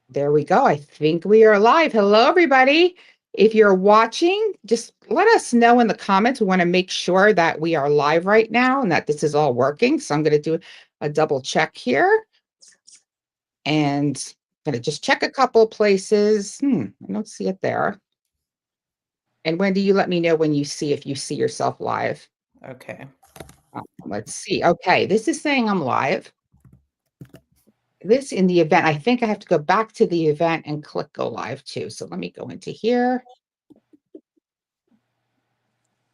There we go. I think we are live. Hello, everybody. If you're watching, just let us know in the comments. We want to make sure that we are live right now and that this is all working. So I'm going to do a double check here and I'm going to just check a couple places. I don't see it there. And Wendy, you let me know when you see if you see yourself live. Okay. Let's see. Okay, this is saying I'm live. This in the event, I think I have to go back to the event and click go live too. So let me go into here.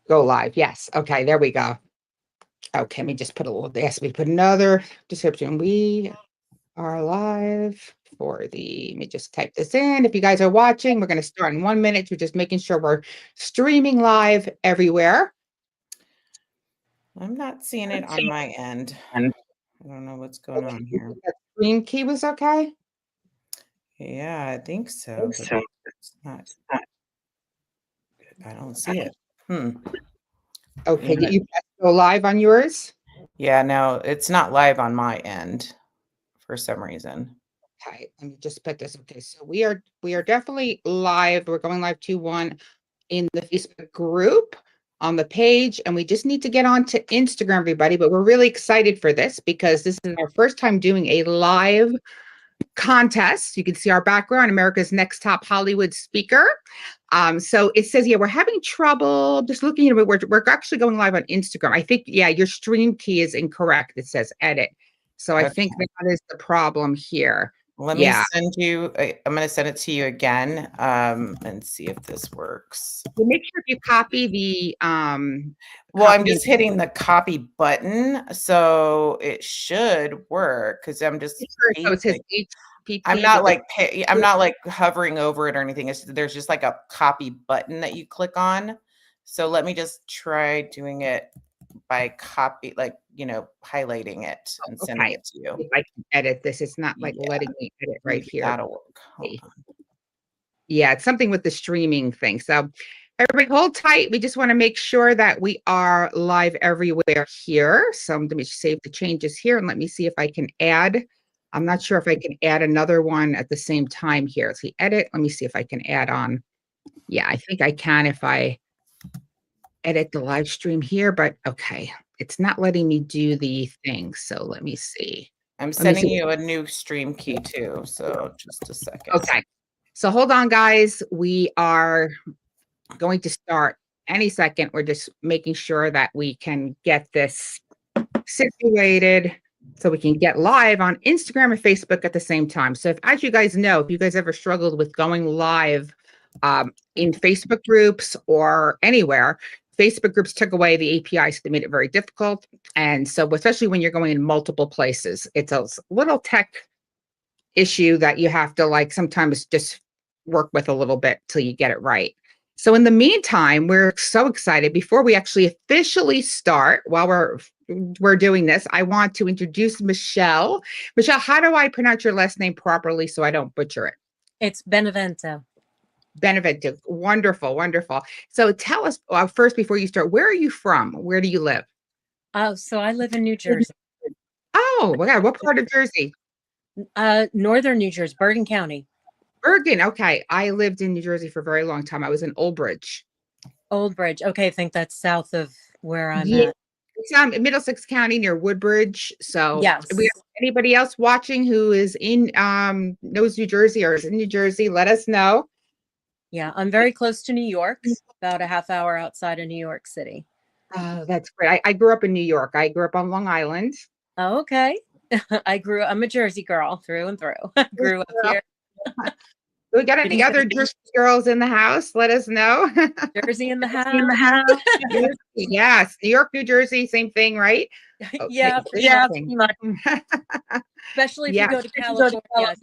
Go live. Yes. Okay, there we go. Okay, let me just put a little, they asked me to put another description. We are live for let me just type this in. If you guys are watching, we're going to start in 1 minute. We're just making sure we're streaming live everywhere. I'm not seeing it on my end. I don't know what's going on here. That screen key was okay? Yeah, I think so. But it's not good. I don't see it. Okay, Yeah. you go live on yours? Yeah, no, it's not live on my end for some reason. Okay, let me just put this. Okay, so we are definitely live. We're going live 2-1 in the Facebook group on the page, and we just need to get on to Instagram, everybody. But we're really excited for this because this is our first time doing a live contest. You can see our background, America's Next Top Hollywood Speaker. So it says, yeah, we're having trouble just looking at it. We're actually going live on Instagram. I think, yeah, your stream key is incorrect. It says edit. So I think that is the problem here. Let me send you, I'm going to send it to you again and see if this works. Well, make sure you copy the well, I'm just hitting the copy button, so it should work because I'm just so it says HPP, I'm not like hovering over it or anything. There's just like a copy button that you click on. So let me just try doing it by copy, like, highlighting it and sending it to you. If I can edit this, it's not like letting me edit right here. That'll work. Hold on. Yeah, it's something with the streaming thing. So everybody hold tight. We just want to make sure that we are live everywhere here. So let me save the changes here and let me see if I can add. I'm not sure if I can add another one at the same time here. Let's see, edit. Let me see if I can add on. Yeah, I think I can if I edit the live stream here, but okay. It's not letting me do the thing. So let me see. I'm sending you a new stream key too. So just a second. Okay. So hold on, guys. We are going to start any second. We're just making sure that we can get this situated so we can get live on Instagram and Facebook at the same time. So as you guys know, if you guys ever struggled with going live in Facebook groups or anywhere, Facebook groups took away the APIs. They made it very difficult. And so especially when you're going in multiple places, it's a little tech issue that you have to sometimes just work with a little bit till you get it right. So in the meantime, we're so excited. Before we actually officially start, while we're doing this, I want to introduce Michelle. Michelle, how do I pronounce your last name properly so I don't butcher it? It's Benevento. Benevento. Wonderful, wonderful. So tell us first, before you start, where are you from? Where do you live? Oh, so I live in New Jersey. Oh, my God. What part of Jersey? Northern New Jersey, Bergen County. Bergen. Okay. I lived in New Jersey for a very long time. I was in Old Bridge. Old Bridge. Okay. I think that's south of where I'm at. It's Middlesex County near Woodbridge. So yes. Anybody else watching who is in knows New Jersey or is in New Jersey, let us know. Yeah, I'm very close to New York, about a half hour outside of New York City. That's great. I grew up in New York. I grew up on Long Island. Oh, okay. I'm a Jersey girl through and through. I grew up here. We got any other Jersey girls in the house? Let us know. Jersey in the house. Yes, New York, New Jersey, same thing, right? Yeah, pretty much. Especially if you go to California. I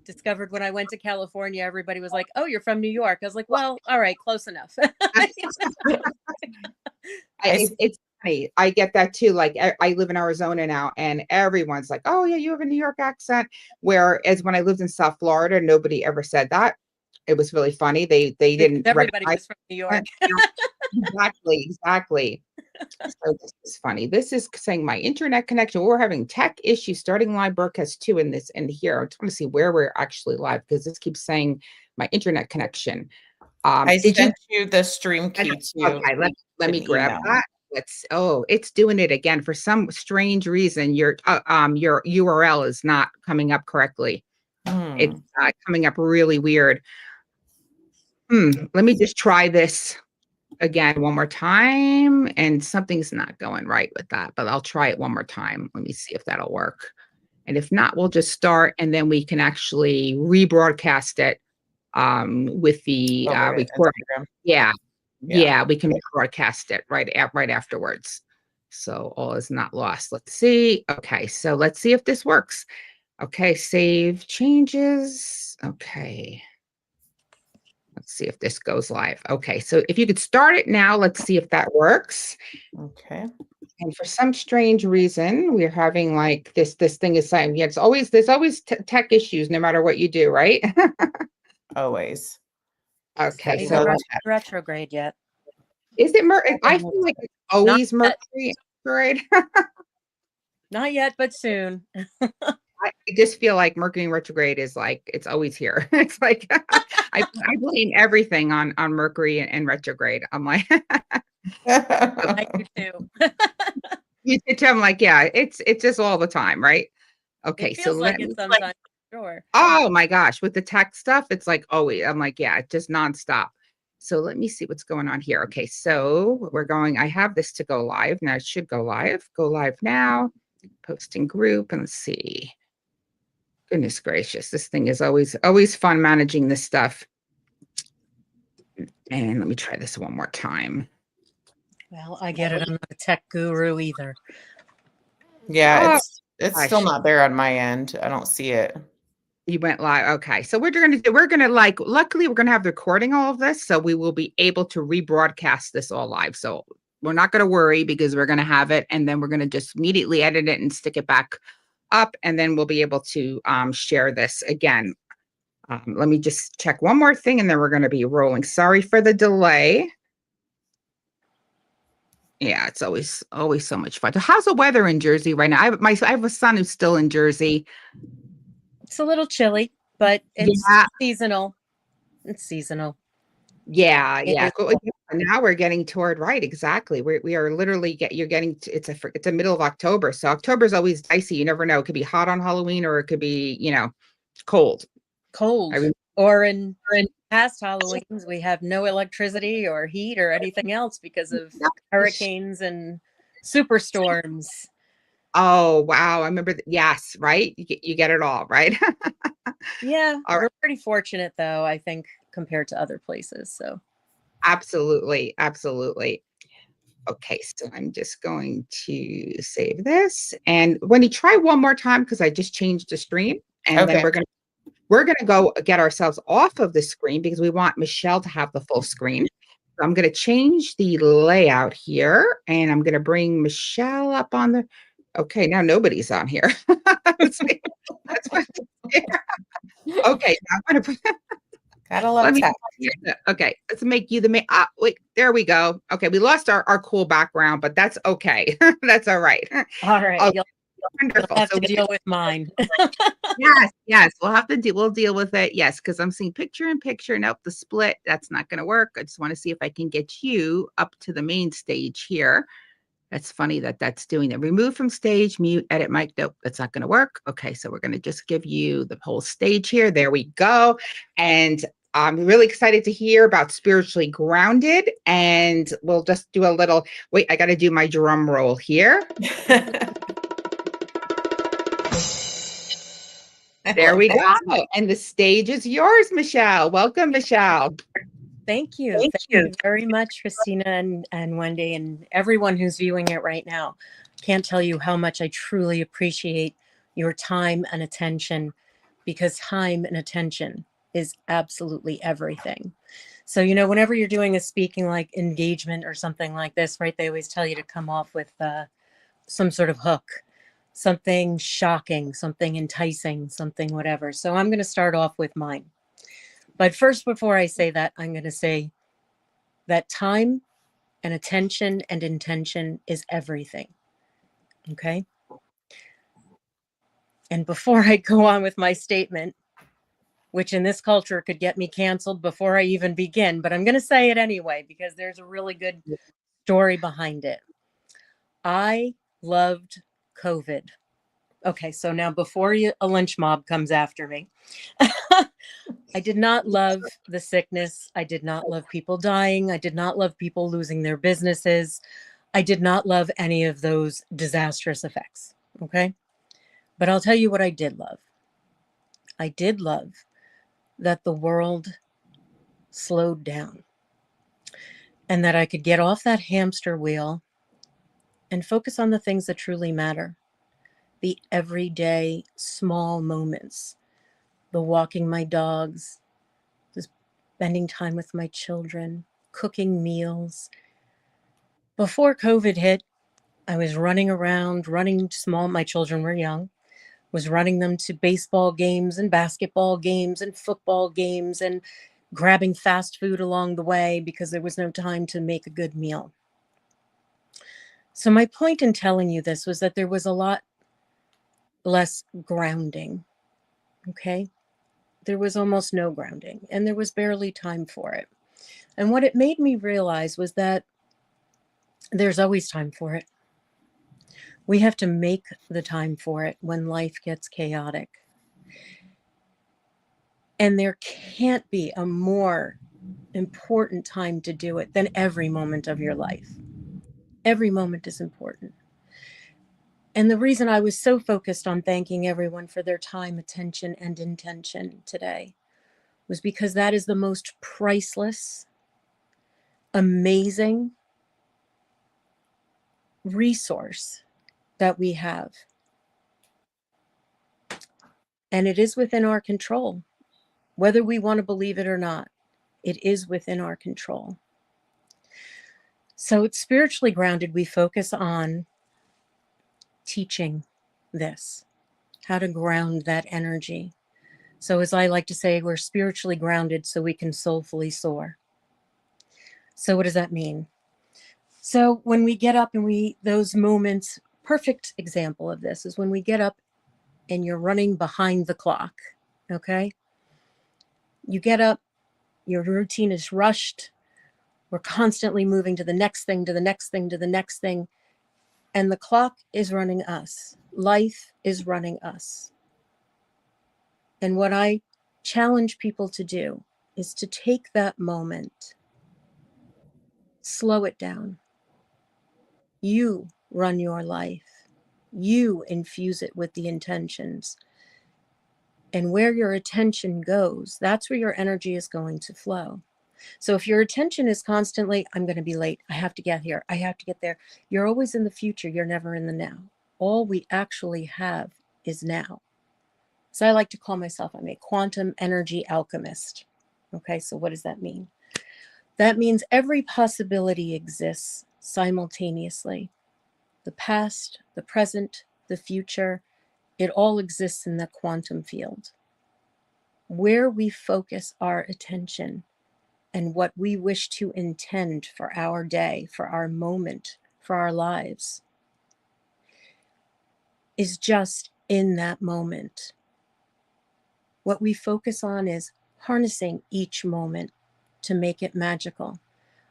discovered when I went to California, everybody was like, "Oh, you're from New York." I was like, "Well, all right, close enough." It's funny. I get that too. Like I live in Arizona now, and everyone's like, "Oh yeah, you have a New York accent." Whereas when I lived in South Florida, nobody ever said that. It was really funny. They didn't. Everybody was from New York. Exactly. So this is funny. This is saying my internet connection. We're having tech issues starting live broadcast 2 in this and here. I just want to see where we're actually live because this keeps saying my internet connection. I Did you sent you the stream key too. okay, let me an grab email. that. It's doing it again. For some strange reason, your URL is not coming up correctly. It's coming up really weird. Let me just try this again one more time, and something's not going right with that, but I'll try it one more time. Let me see if that'll work. And if not, we'll just start and then we can actually rebroadcast it with the Over to recording. Instagram. Yeah, we can broadcast it right afterwards. So all is not lost. Let's see. Okay, so let's see if this works. Okay, save changes. Okay. Let's see if this goes live. Okay, so if you could start it now, let's see if that works. Okay. And for some strange reason, we're having like this thing is saying, yeah, there's always tech issues no matter what you do, right? Always. Okay, It's so not retrograde yet. is it I feel like it's always Mercury retrograde. Not yet, but soon. I just feel like Mercury retrograde is like it's always here. It's like I blame everything on Mercury and retrograde. I'm like I do too. you too. I'm like, yeah, it's just all the time, right? Okay, It feels like it sometimes. Sure. Oh my gosh, with the tech stuff, it's like always. I'm like, yeah, just nonstop. So let me see what's going on here. Okay, so I have this to go live. Now it should go live. Go live now. Posting group and let's see. Goodness gracious, this thing is always fun managing this stuff. And let me try this one more time. Well, I get it. I'm not a tech guru either. Yeah, it's still not there on my end. I don't see it. You went live. Okay. So we're gonna luckily we're gonna have the recording all of this, so we will be able to rebroadcast this all live. So we're not gonna worry because we're gonna have it and then we're gonna just immediately edit it and stick it back up, and then we'll be able to share this again. Let me just check one more thing and then we're gonna be rolling. Sorry for the delay. Yeah, it's always so much fun. So how's the weather in Jersey right now? I have a son who's still in Jersey. It's a little chilly, but it's seasonal. It's seasonal. Yeah. Now we're getting toward right. Exactly. We are literally you're getting to, it's a middle of October. So October is always dicey. You never know. It could be hot on Halloween or it could be, cold. Or in past Halloweens, we have no electricity or heat or anything else because of hurricanes and superstorms. Oh, wow. I remember. Yes. Right. You get it all right. Yeah. We're pretty fortunate though, I think, compared to other places. So. Absolutely. Okay. So I'm just going to save this. And when you try one more time, because I just changed the stream and then we're going to go get ourselves off of the screen because we want Michelle to have the full screen. So I'm going to change the layout here and I'm going to bring Michelle up on the, okay, now nobody's on here. That's what, okay, now I'm going to put, gotta love tech. Okay, let's make you the main. Wait, there we go. Okay, we lost our cool background, but that's okay. That's all right. All right. Okay, wonderful. You'll have to deal with mine. Yes. We'll deal with it. Yes, because I'm seeing picture in picture. Nope, the split. That's not going to work. I just want to see if I can get you up to the main stage here. That's funny that's doing that. Remove from stage, mute, edit mic. Nope, that's not going to work. Okay, so we're going to just give you the whole stage here. There we go. And I'm really excited to hear about Spiritually Grounded. And we'll just do a little, wait, I got to do my drum roll here. There we go. And the stage is yours, Michelle. Welcome, Michelle. Thank you. Thank you very much, Christina and Wendy and everyone who's viewing it right now. Can't tell you how much I truly appreciate your time and attention, because time and attention is absolutely everything. So, whenever you're doing a speaking like engagement or something like this, right, they always tell you to come off with some sort of hook, something shocking, something enticing, something whatever. So I'm going to start off with mine. But first, before I say that, I'm going to say that time And attention and intention is everything. Okay? And before I go on with my statement, which in this culture could get me canceled before I even begin, but I'm going to say it anyway because there's a really good story behind it. I loved COVID. Okay, so now before a lynch mob comes after me, I did not love the sickness. I did not love people dying. I did not love people losing their businesses. I did not love any of those disastrous effects. Okay, but I'll tell you what I did love. I did love that the world slowed down and that I could get off that hamster wheel and focus on the things that truly matter. The everyday small moments, the walking my dogs, the spending time with my children, cooking meals. Before COVID hit, I was running around, running small. My children were young, was running them to baseball games and basketball games and football games and grabbing fast food along the way because there was no time to make a good meal. So my point in telling you this was that there was a lot less grounding. Okay. There was almost no grounding and there was barely time for it. And what it made me realize was that there's always time for it. We have to make the time for it when life gets chaotic. And there can't be a more important time to do it than every moment of your life. Every moment is important. And the reason I was so focused on thanking everyone for their time, attention, and intention today was because that is the most priceless, amazing resource that we have. And it is within our control, whether we want to believe it or not. It is within our control. So it's spiritually grounded. We focus on teaching this, how to ground that energy. So as I like to say, we're spiritually grounded so we can soulfully soar. So what does that mean? So when we get up and those moments, perfect example of this is when we get up and you're running behind the clock, okay? You get up, your routine is rushed. We're constantly moving to the next thing, to the next thing, to the next thing. And the clock is running us. Life is running us. And what I challenge people to do is to take that moment, slow it down. You run your life. You infuse it with the intentions. And where your attention goes, that's where your energy is going to flow. So if your attention is constantly, I'm going to be late, I have to get here, I have to get there, you're always in the future, you're never in the now. All we actually have is now. So I like to call myself, I'm a quantum energy alchemist. Okay, so what does that mean? That means every possibility exists simultaneously. The past, the present, the future, it all exists in the quantum field. Where we focus our attention and what we wish to intend for our day, for our moment, for our lives, is just in that moment. What we focus on is harnessing each moment to make it magical.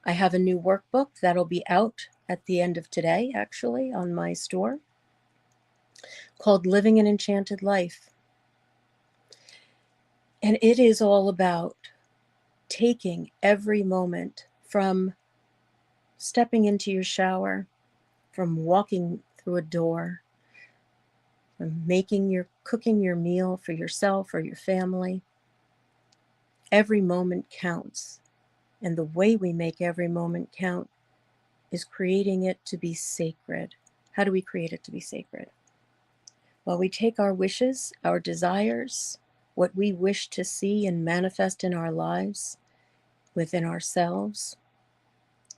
I have a new workbook that'll be out at the end of today, actually, on my store, called Living an Enchanted Life. And it is all about taking every moment from stepping into your shower, from walking through a door, from cooking your meal for yourself or your family. Every moment counts. And the way we make every moment count is creating it to be sacred. How do we create it to be sacred? Well, we take our wishes, our desires, what we wish to see and manifest in our lives, within ourselves,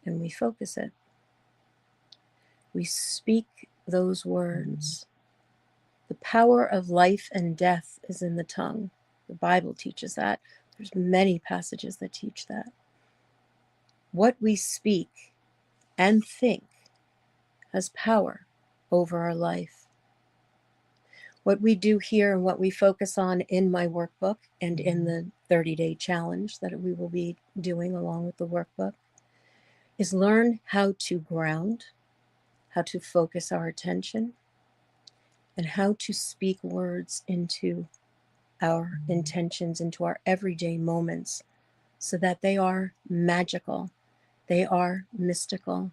and we focus it. We speak those words. The power of life and death is in the tongue. The Bible teaches that. There's many passages that teach that. What we speak and think has power over our life. What we do here and what we focus on in my workbook and in the 30-day challenge that we will be doing along with the workbook is learn how to ground, how to focus our attention, and how to speak words into our intentions, into our everyday moments, so that they are magical, they are mystical,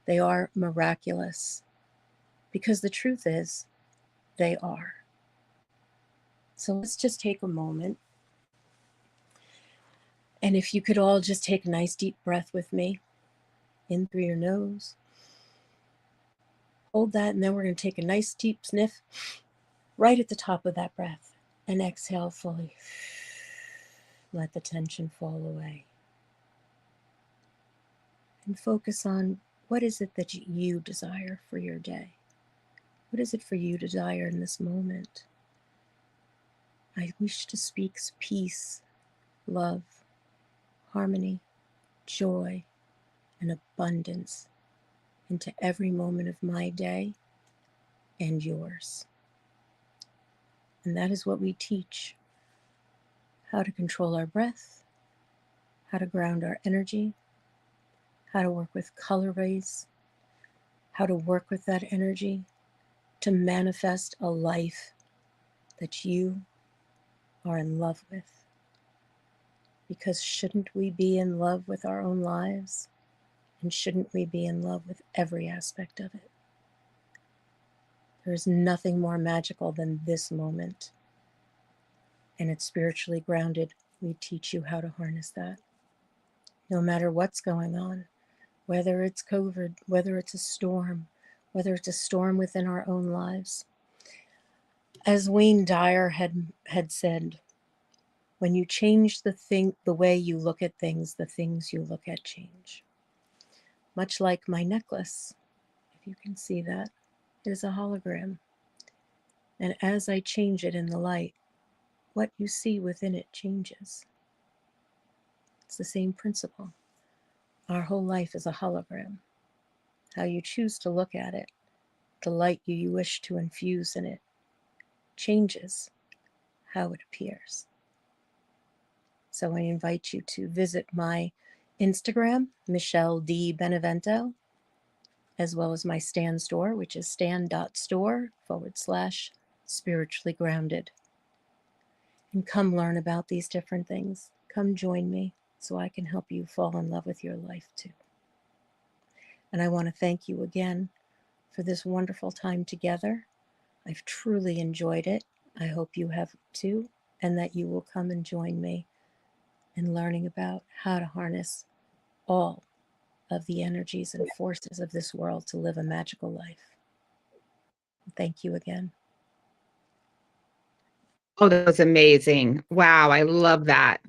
they are miraculous. Because the truth is, they are. So let's just take a moment. And if you could all just take a nice deep breath with me, in through your nose. Hold that, and then we're going to take a nice deep sniff right at the top of that breath. And exhale fully. Let the tension fall away. And focus on what is it that you desire for your day? What is it for you to desire in this moment? I wish to speak peace, love, harmony, joy, and abundance into every moment of my day and yours. And that is what we teach: how to control our breath, how to ground our energy, how to work with color rays, how to work with that energy to manifest a life that you are in love with. Because shouldn't we be in love with our own lives? And shouldn't we be in love with every aspect of it? There is nothing more magical than this moment. And it's spiritually grounded. We teach you how to harness that. No matter what's going on, whether it's COVID, whether it's a storm, whether it's a storm within our own lives. As Wayne Dyer had said, when you change the way you look at things, the things you look at change. Much like my necklace, if you can see that, it is a hologram. And as I change it in the light, what you see within it changes. It's the same principle. Our whole life is a hologram. How you choose to look at it, the light you wish to infuse in it, changes how it appears. So I invite you to visit my Instagram, Michelle D. Benevento, as well as my Stan store, which is stan.store/spiritually grounded. And come learn about these different things. Come join me so I can help you fall in love with your life too. And I want to thank you again for this wonderful time together. I've truly enjoyed it. I hope you have too, and that you will come and join me in learning about how to harness all of the energies and forces of this world to live a magical life. Thank you again. Oh, that was amazing. Wow, I love that.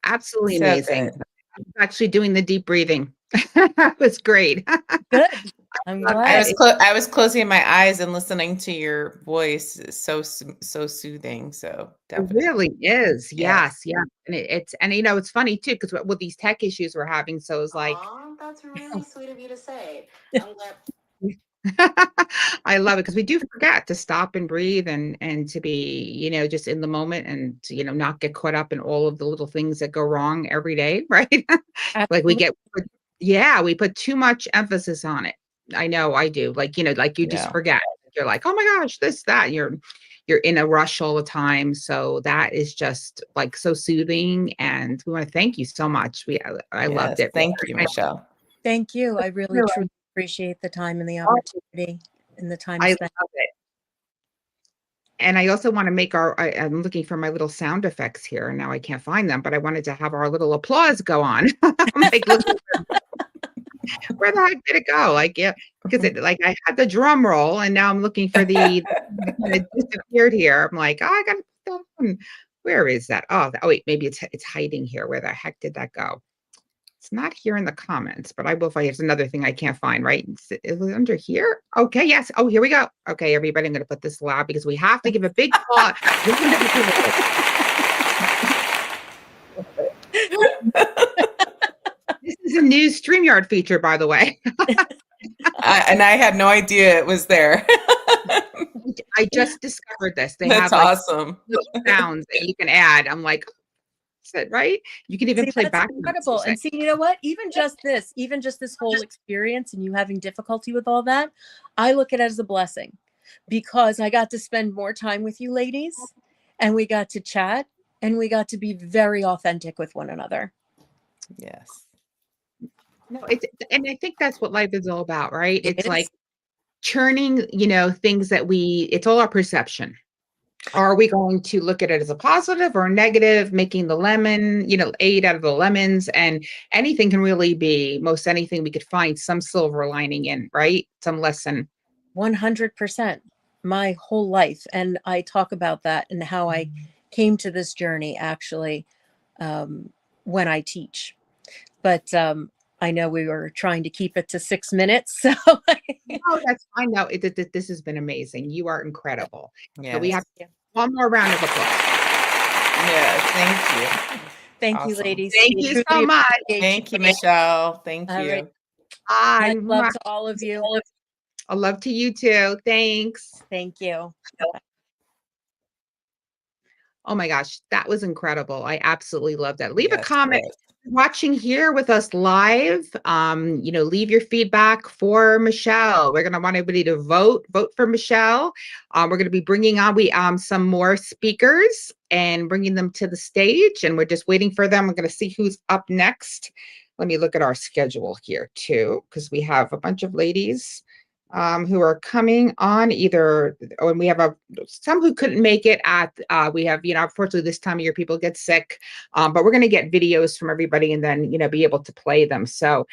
Absolutely So amazing. good. I'm actually doing the deep breathing. That was great. Good. I'm love glad. that. I was closing my eyes and listening to your voice. It's so soothing. So It definitely. really is. Yes. Yes, yeah. And it's it's funny too, because with these tech issues we're having, so it's like Aw, that's really sweet of you to say. I'm glad. I love it because we do forget to stop and breathe and to be, just in the moment and to, not get caught up in all of the little things that go wrong every day, right? Like we put too much emphasis on it. I know I do. Like, like you just Yeah. forget. You're like, oh my gosh, this, that. You're in a rush all the time. So that is just like so soothing. And we want to thank you so much. I loved Yes. it. Thank you, Michelle. Thank you. I really truly appreciate the time and the opportunity and the time I spent. love it. And I also want to make I'm looking for my little sound effects here, and now I can't find them, but I wanted to have our little applause go on. I'm like, where the heck did it go? Like, yeah, because I had the drum roll, and now I'm looking for it kind of disappeared here. I'm like, oh, I got to put that on. Where is that? Oh, wait, maybe it's hiding here. Where the heck did that go? It's not here in the comments, but I will find. It's another thing I can't find, right? It was under here. Okay, yes. Oh, here we go. Okay, everybody, I'm going to put this loud because we have to give a big applause. This is a new StreamYard feature, by the way. And I had no idea it was there. I just discovered this. They That's have like awesome. little sounds that you can add. I'm like, is it right? You can even See, play that's background incredible. music. And see, you know what? Even just this whole experience and you having difficulty with all that, I look at it as a blessing because I got to spend more time with you ladies and we got to chat and we got to be very authentic with one another. Yes. No, and I think that's what life is all about, right? It It's is. like churning, things that it's all our perception. Are we going to look at it as a positive or a negative, making the lemon, 8 out of the lemons, and anything can really be, most anything we could find some silver lining in, right? Some lesson. 100%. My whole life. And I talk about that and how I came to this journey actually when I teach. But I know we were trying to keep it to 6 minutes. So Oh, that's fine. No, this has been amazing. You are incredible. So we have Yes. one more round of applause. Yes. Thank you. thank you, Awesome. ladies. Thank We you truly so much. appreciate Thank you, both. Michelle. Thank All you. right. Bye. Much love to all of you. I love to you too. Thanks. Thank you. Oh my gosh, that was incredible. I absolutely love that. Leave a Yes, comment. yes. Watching here with us live, leave your feedback for Michelle. We're going to want everybody to vote for Michelle. We're going to be bringing on some more speakers and bringing them to the stage, and we're just waiting for them. We're going to see who's up next. Let me look at our schedule here too, because we have a bunch of ladies who are coming on either, and we have some who couldn't make it we have, unfortunately this time of year people get sick, but we're going to get videos from everybody and then, be able to play them. So,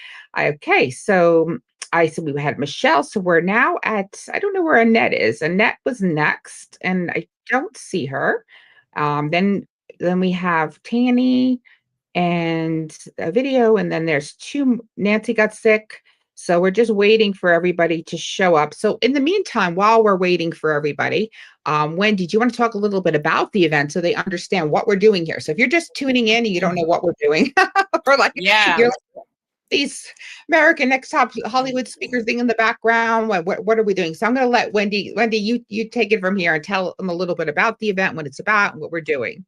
so I said we had Michelle. So we're now I don't know where Annette is. Annette was next and I don't see her. Then we have Tanny and a video, and then there's Nancy got sick. So we're just waiting for everybody to show up. So in the meantime, while we're waiting for everybody, Wendy, do you want to talk a little bit about the event so they understand what we're doing here? So if you're just tuning in and you don't know what we're doing, or like Yeah. you're like, these American Next Top Hollywood speakers thing in the background, what are we doing? So I'm going to let Wendy, you take it from here and tell them a little bit about the event, what it's about, and what we're doing.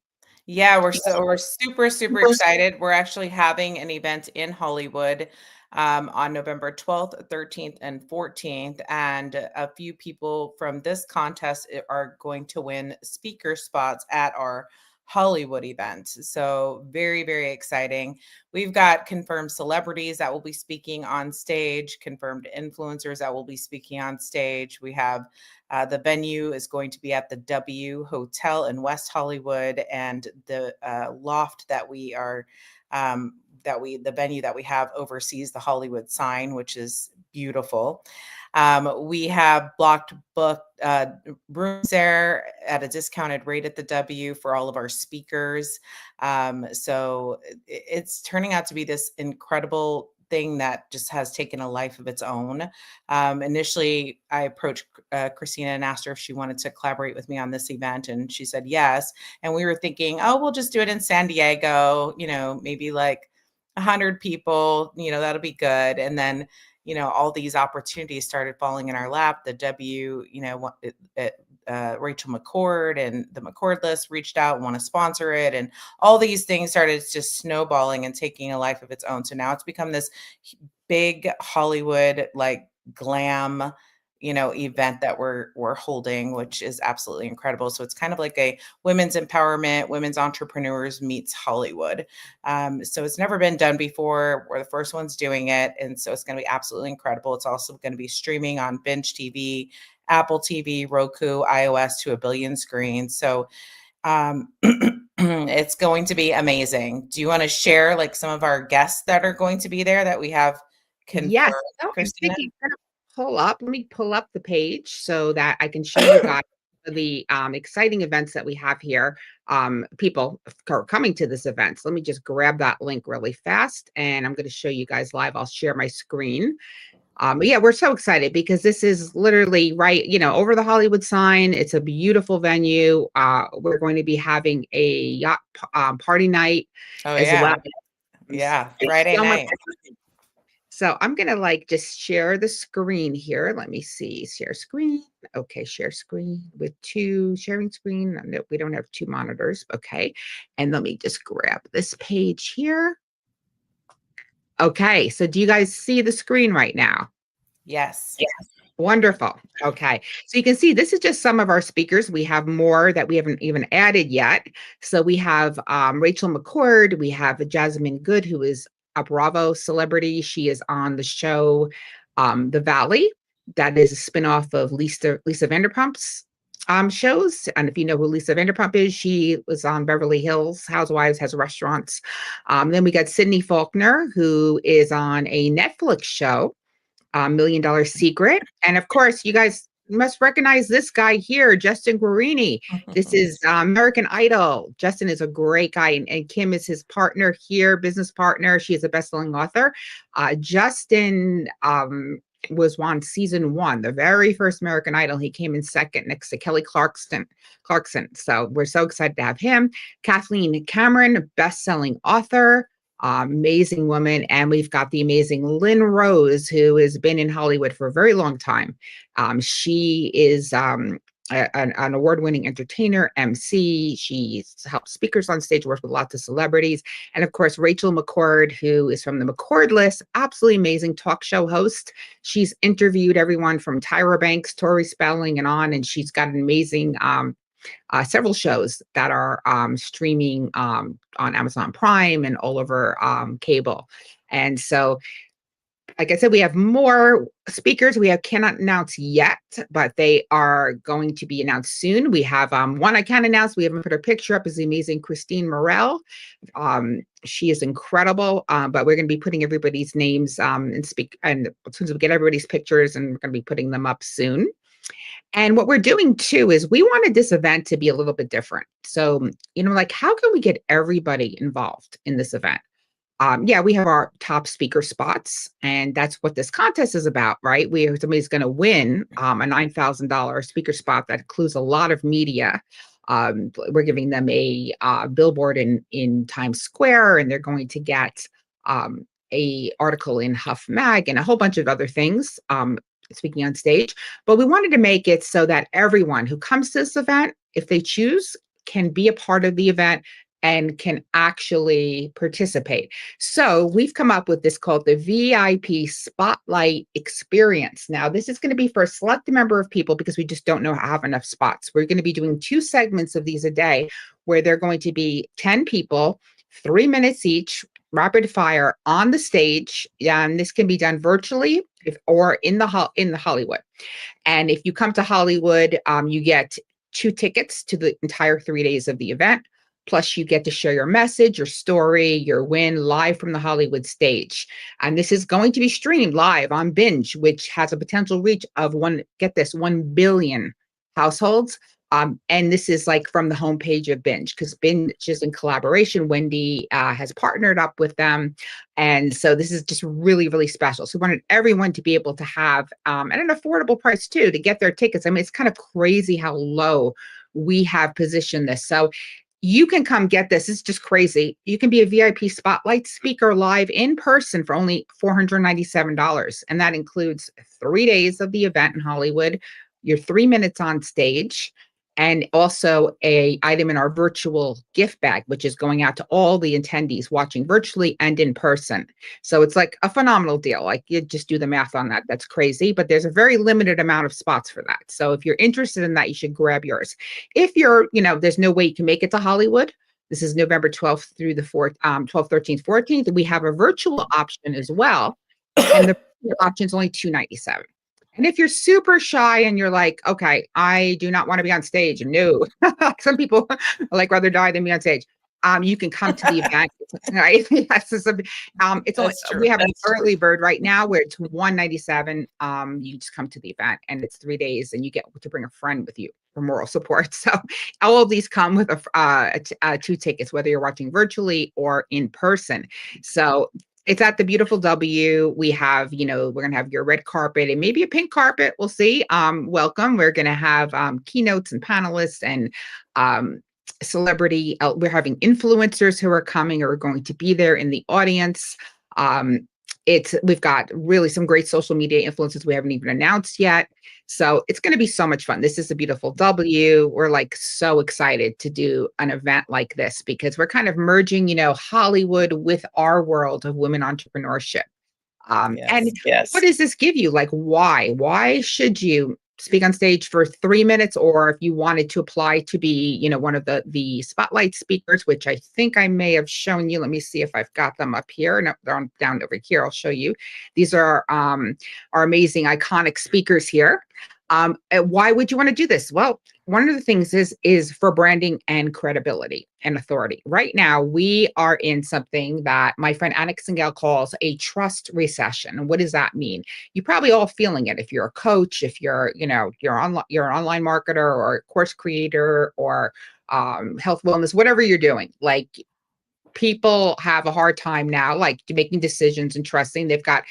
Yeah, we're super excited. We're actually having an event in Hollywood on November 12th, 13th, and 14th. And a few people from this contest are going to win speaker spots at our Hollywood event. So very exciting. We've got confirmed celebrities that will be speaking on stage, confirmed influencers that will be speaking on stage. We have the venue is going to be at the W Hotel in West Hollywood, and the loft that we are the venue that we have oversees the Hollywood sign, which is beautiful. We have blocked book rooms there at a discounted rate at the W for all of our speakers. So it's turning out to be this incredible thing that just has taken a life of its own. Initially, I approached Christina and asked her if she wanted to collaborate with me on this event, and she said yes. And we were thinking, oh, we'll just do it in San Diego, maybe like 100 people, that'll be good. And then, all these opportunities started falling in our lap. The W, Rachel McCord and the McCord list reached out and want to sponsor it. And all these things started just snowballing and taking a life of its own. So now it's become this big Hollywood, like glam, event that we're holding, which is absolutely incredible. So it's kind of like a women's empowerment, women's entrepreneurs meets Hollywood. So it's never been done before. We're the first ones doing it. And so it's going to be absolutely incredible. It's also going to be streaming on Binge TV, Apple TV, Roku, iOS to 1 billion screens. So it's going to be amazing. Do you want to share like some of our guests that are going to be there that we have confirmed? Yes. Christina? Let me pull up the page so that I can show you guys the exciting events that we have here. People are coming to this event. So let me just grab that link really fast and I'm going to show you guys live. I'll share my screen. Yeah, we're so excited because this is literally right, over the Hollywood sign. It's a beautiful venue. We're going to be having a yacht party night Oh, as yeah. well. Yeah, Friday night. So I'm gonna like just share the screen here. Let me see, share screen. Okay, share screen with two sharing screen. No, we don't have two monitors. Okay, and let me just grab this page here. Okay, so do you guys see the screen right now? Yes. Wonderful. Okay. So you can see this is just some of our speakers. We have more that we haven't even added yet. So we have Rachel McCord. We have Jasmine Good, who is a Bravo celebrity. She is on the show The Valley. That is a spinoff of Lisa Vanderpump's shows. And if you know who Lisa Vanderpump is, she was on Beverly Hills Housewives, has restaurants. Then we got Sydney Faulkner, who is on a Netflix show, Million Dollar Secret. And of course, you guys must recognize this guy here, Justin Guarini. This is American Idol. Justin is a great guy, and Kim is his partner here, business partner. She is a best-selling author. Justin was on season 1, the very first American Idol. He came in second next to Kelly Clarkson. So we're so excited to have him. Kathleen Cameron, best-selling author. Amazing woman. And we've got the amazing Lynn Rose, who has been in Hollywood for a very long time. She is an award-winning entertainer, MC. She's helped speakers on stage, worked with lots of celebrities. And of course, Rachel McCord, who is from the McCord List, absolutely amazing talk show host. She's interviewed everyone from Tyra Banks, Tori Spelling, and on, and she's got an amazing several shows that are streaming on Amazon Prime and all over cable. And so, like I said, we have more speakers. We cannot announce yet, but they are going to be announced soon. We have one I can announce. We haven't put her picture up. Is the amazing Christine Morel. She is incredible. But we're going to be putting everybody's names and as soon as we get everybody's pictures, and we're going to be putting them up soon. And what we're doing too is we wanted this event to be a little bit different. So, like, how can we get everybody involved in this event? Yeah, we have our top speaker spots, and that's what this contest is about, right? Somebody's going to win a $9,000 speaker spot that includes a lot of media. We're giving them a billboard in Times Square, and they're going to get a article in Huff Mag and a whole bunch of other things. Speaking on stage, but we wanted to make it so that everyone who comes to this event, if they choose, can be a part of the event and can actually participate. So we've come up with this called the VIP Spotlight Experience. Now, this is going to be for a select number of people because we just don't have enough spots. We're going to be doing 2 segments of these a day where they're going to be 10 people, 3 minutes each, rapid fire on the stage. And this can be done virtually or in the Hollywood. And if you come to Hollywood, you get 2 tickets to the entire 3 days of the event. Plus, you get to share your message, your story, your win live from the Hollywood stage. And this is going to be streamed live on Binge, which has a potential reach of 1 billion households. And this is like from the homepage of Binge, because Binge is in collaboration. Wendy has partnered up with them. And so this is just really, really special. So we wanted everyone to be able to have, at an affordable price too, to get their tickets. I mean, it's kind of crazy how low we have positioned this. So you can come get this. It's just crazy. You can be a VIP Spotlight speaker live in person for only $497. And that includes 3 days of the event in Hollywood, your 3 minutes on stage, and also a item in our virtual gift bag, which is going out to all the attendees watching virtually and in person. So it's like a phenomenal deal. Like, you just do the math on that. That's crazy, but there's a very limited amount of spots for that. So if you're interested in that, you should grab yours. If you're, there's no way you can make it to Hollywood. This is November 12th through the 4th, 12th, 13th, 14th. We have a virtual option as well. And the option is only $297. And if you're super shy and you're like, okay, I do not want to be on stage. No, some people like rather die than be on stage. You can come to the event. Right? Yes, it's only, we have an early bird right now where it's $197. You just come to the event, and it's 3 days, and you get to bring a friend with you for moral support. So all of these come with 2 tickets, whether you're watching virtually or in person. So it's at the beautiful W. We have, we're going to have your red carpet and maybe a pink carpet. We'll see. Welcome. We're going to have keynotes and panelists and celebrity. We're having influencers who are coming or are going to be there in the audience. we've got really some great social media influences we haven't even announced yet. So it's going to be so much fun. This is a beautiful W. We're like so excited to do an event like this because we're kind of merging, Hollywood with our world of women entrepreneurship. And what does this give you? Like, why? Why should you speak on stage for 3 minutes? Or if you wanted to apply to be, one of the spotlight speakers, which I think I may have shown you. Let me see if I've got them up here. No, they're down over here. I'll show you. These are our amazing, iconic speakers here. Why would you want to do this? Well, one of the things is for branding and credibility and authority. Right now, we are in something that my friend Anna Singel calls a trust recession. And what does that mean? You're probably all feeling it. If you're a coach, if you're you're an online marketer or a course creator or health wellness, whatever you're doing, like people have a hard time now, like making decisions and trusting. They've got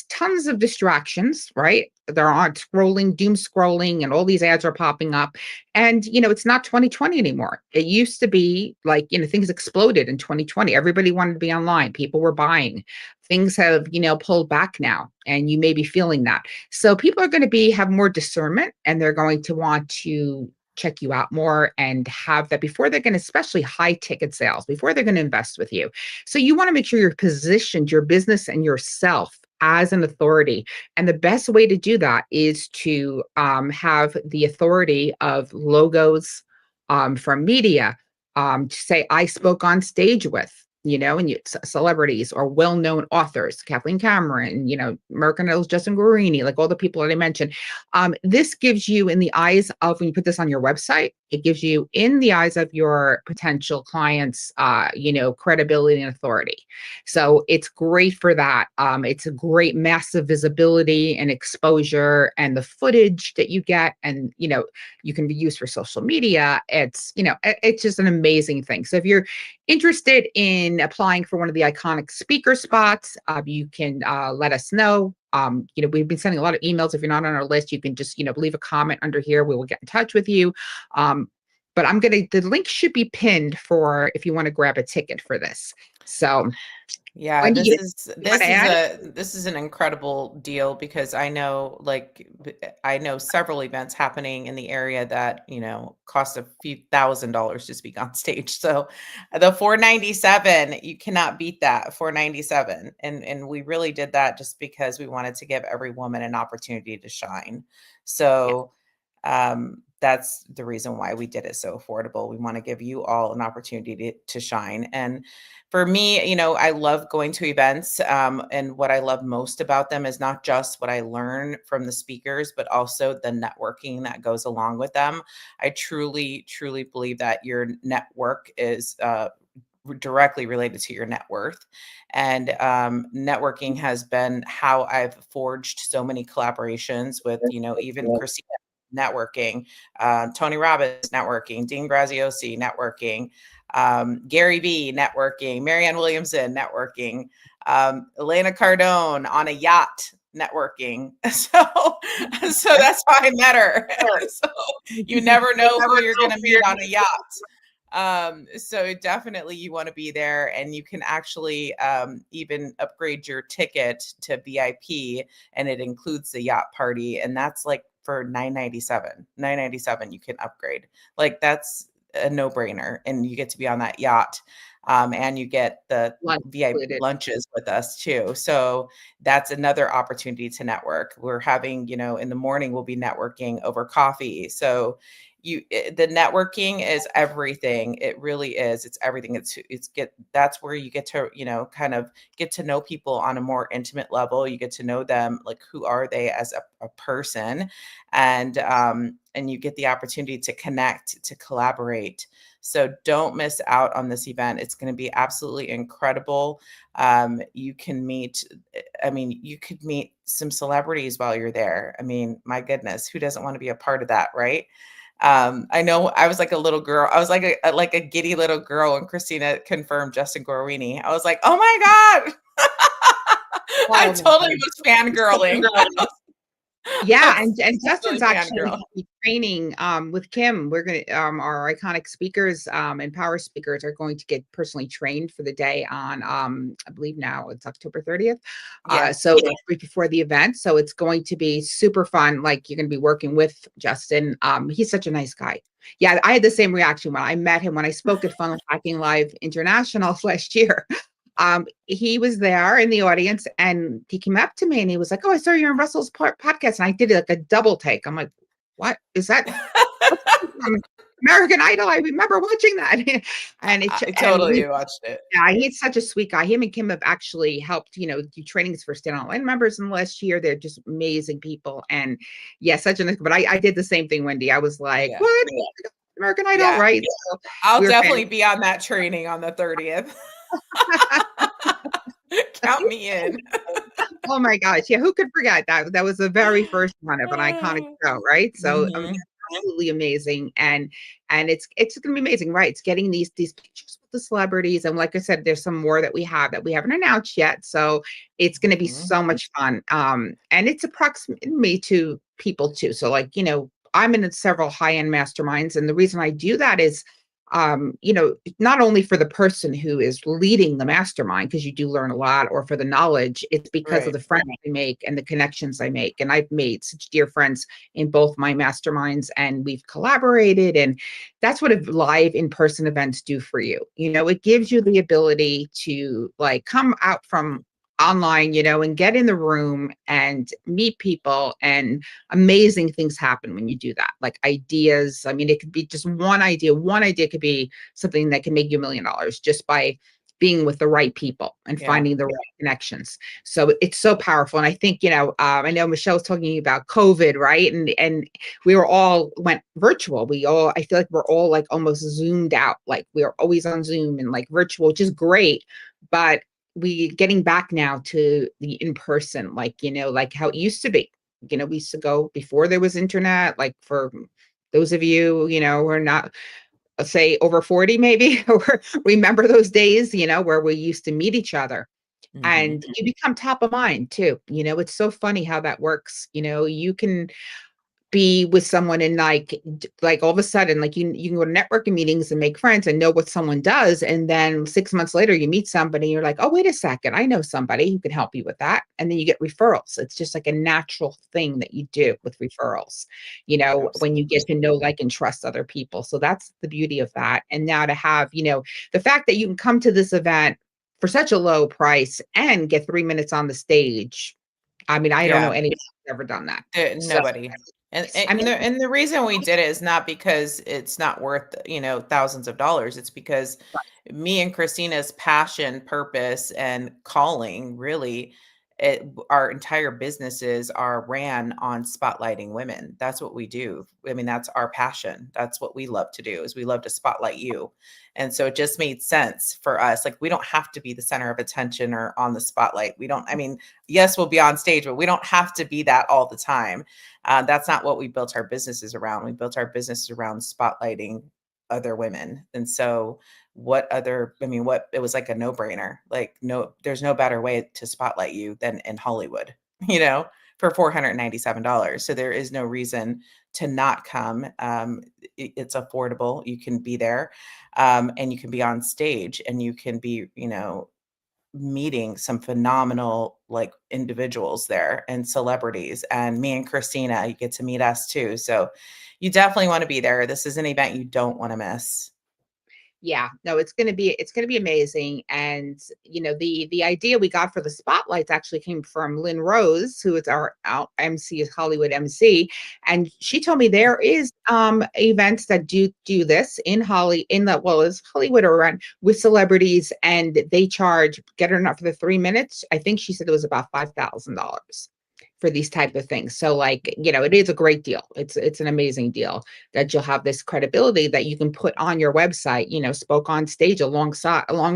tons of distractions, right? They're on scrolling, doom scrolling, and all these ads are popping up. And, it's not 2020 anymore. It used to be like, things exploded in 2020. Everybody wanted to be online. People were buying. Things have, pulled back now, and you may be feeling that. So people are going to have more discernment, and they're going to want to check you out more and have that before they're going to, especially high ticket sales, before they're going to invest with you. So you want to make sure you're positioned, your business and yourself as an authority. And the best way to do that is to have the authority of logos from media, to say, I spoke on stage with, and celebrities or well-known authors, Kathleen Cameron, Merck and Justin Guarini, like all the people that I mentioned. This gives you in the eyes of, when you put this on your website, it gives you in the eyes of your potential clients, credibility and authority. So it's great for that. It's a great massive visibility and exposure, and the footage that you get, and, you can be used for social media. It's just an amazing thing. So if you're interested in applying for one of the iconic speaker spots, you can let us know. We've been sending a lot of emails. If you're not on our list, you can just, leave a comment under here. We will get in touch with you. But the link should be pinned for if you want to grab a ticket for this. So yeah, this is an incredible deal, because I know several events happening in the area that, cost a few $1,000s to speak on stage. So the $497, you cannot beat that, $497. And we really did that just because we wanted to give every woman an opportunity to shine. So that's the reason why we did it so affordable. We want to give you all an opportunity to shine. And for me, I love going to events. And what I love most about them is not just what I learn from the speakers, but also the networking that goes along with them. I truly, truly believe that your network is directly related to your net worth. And networking has been how I've forged so many collaborations with, even Christina networking, Tony Robbins networking, Dean Graziosi networking, Gary Vee networking, Marianne Williamson networking, Elena Cardone on a yacht networking. So that's how I met her. So you never know who you're going to meet on a yacht. So definitely you want to be there, and you can actually even upgrade your ticket to VIP, and it includes the yacht party, and that's like for $997 you can upgrade. Like, that's a no-brainer, and you get to be on that yacht. And you get the VIP lunches with us too. So that's another opportunity to network. We're having, in the morning, we'll be networking over coffee. So the networking is everything. It really is. It's everything. That's where you get to, kind of get to know people on a more intimate level. You get to know them, like, who are they as a person, and you get the opportunity to connect, to collaborate. So don't miss out on this event. It's going to be absolutely incredible. You could meet some celebrities while you're there. I mean, my goodness, who doesn't want to be a part of that, right? I know I was like a little girl. I was like a giddy little girl when Christina confirmed Justin Guarini. I was like, oh my God. I totally was fangirling. Yeah, and That's Justin's really actually fangirl. gonna be training with Kim. We're gonna our iconic speakers and power speakers are going to get personally trained for the day on I believe now it's October 30th. Yeah. So right before the event. So it's going to be super fun. Like you're gonna be working with Justin. He's such a nice guy. Yeah, I had the same reaction when I met him when I spoke at Funnel Hacking Live International last year. He was there in the audience and he came up to me and he was like, "Oh, I saw you on Russell's podcast." And I did like a double take. I'm like, "What is that? From American Idol? I remember watching that." and it, I and totally watched it. yeah, he's such a sweet guy. Him and Kim have actually helped, do trainings for stand online members in the last year. They're just amazing people. And yeah, such a, but I did the same thing, Wendy. I was like, Yeah. what? American Idol, Yeah. right? So I'll we were definitely be on that training on the 30th. Count me in. Oh my gosh. Yeah, who could forget that? That was the very first one of an iconic show, right? So I mean, Mhm. absolutely amazing. And it's gonna be amazing, right? It's getting these pictures with the celebrities. And like I said, there's some more that we haven't announced yet. So it's gonna be Mhm. so much fun. And it's approximately to people too. So like, I'm in several high-end masterminds. And the reason I do that is not only for the person who is leading the mastermind, because you do learn a lot, or for the knowledge, it's because of Right. the friends I make and the connections I make. And I've made such dear friends in both my masterminds and we've collaborated. And that's what live in-person events do for you. It gives you the ability to like come out from online, and get in the room and meet people, and amazing things happen when you do that. Like ideas. I mean, it could be just one idea. One idea could be something that can make you $1 million just by being with the right people and Yeah. finding the right connections. So it's so powerful. And I think, I know Michelle was talking about COVID, right? And we were all went virtual. I feel like we're all like almost zoomed out. Like we are always on Zoom and like virtual, which is great. But we getting back now to the in-person, like, like how it used to be. We used to go before there was internet, like for those of you, who are not, say, over 40 maybe, or remember those days, where we used to meet each other. Mhm. And you become top of mind too. It's so funny how that works. You can be with someone and like all of a sudden, like you can go to networking meetings and make friends and know what someone does, and then 6 months later you meet somebody and you're like, oh, wait a second, I know somebody who can help you with that. And then you get referrals. It's just like a natural thing that you do with referrals, when you get to know, like, and trust other people. So that's the beauty of that. And now to have, the fact that you can come to this event for such a low price and get 3 minutes on the stage. I mean, I don't know Yeah. anybody who's ever done that. So Nobody. And I and mean, the reason we did it is not because it's not worth, thousands of dollars. It's because me and Christina's passion, purpose, and calling really our entire businesses are ran on spotlighting women. That's what we do. I mean, that's our passion. That's what we love to do, is we love to spotlight you. And so it just made sense for us. Like, we don't have to be the center of attention or on the spotlight. I mean, yes, we'll be on stage, but we don't have to be that all the time. That's not what we built our businesses around. We built our businesses around spotlighting other women. And so it was like a no-brainer. Like, no, there's no better way to spotlight you than in Hollywood, for $497. So there is no reason to not come. It's affordable. You can be there, and you can be on stage, and you can be, meeting some phenomenal like individuals there and celebrities. And me and Christina, you get to meet us too. So you definitely want to be there. This is an event you don't want to miss. yeah, no, it's gonna be amazing. And the idea we got for the spotlights actually came from Lynn Rose, who is our MC, Hollywood MC. And she told me there is events that do this in is Hollywood or around, with celebrities, and they charge, get her not for the 3 minutes. I think she said it was about $5,000 for these type of things. So like, it is a great deal. It's an amazing deal that you'll have this credibility that you can put on your website, spoke on stage along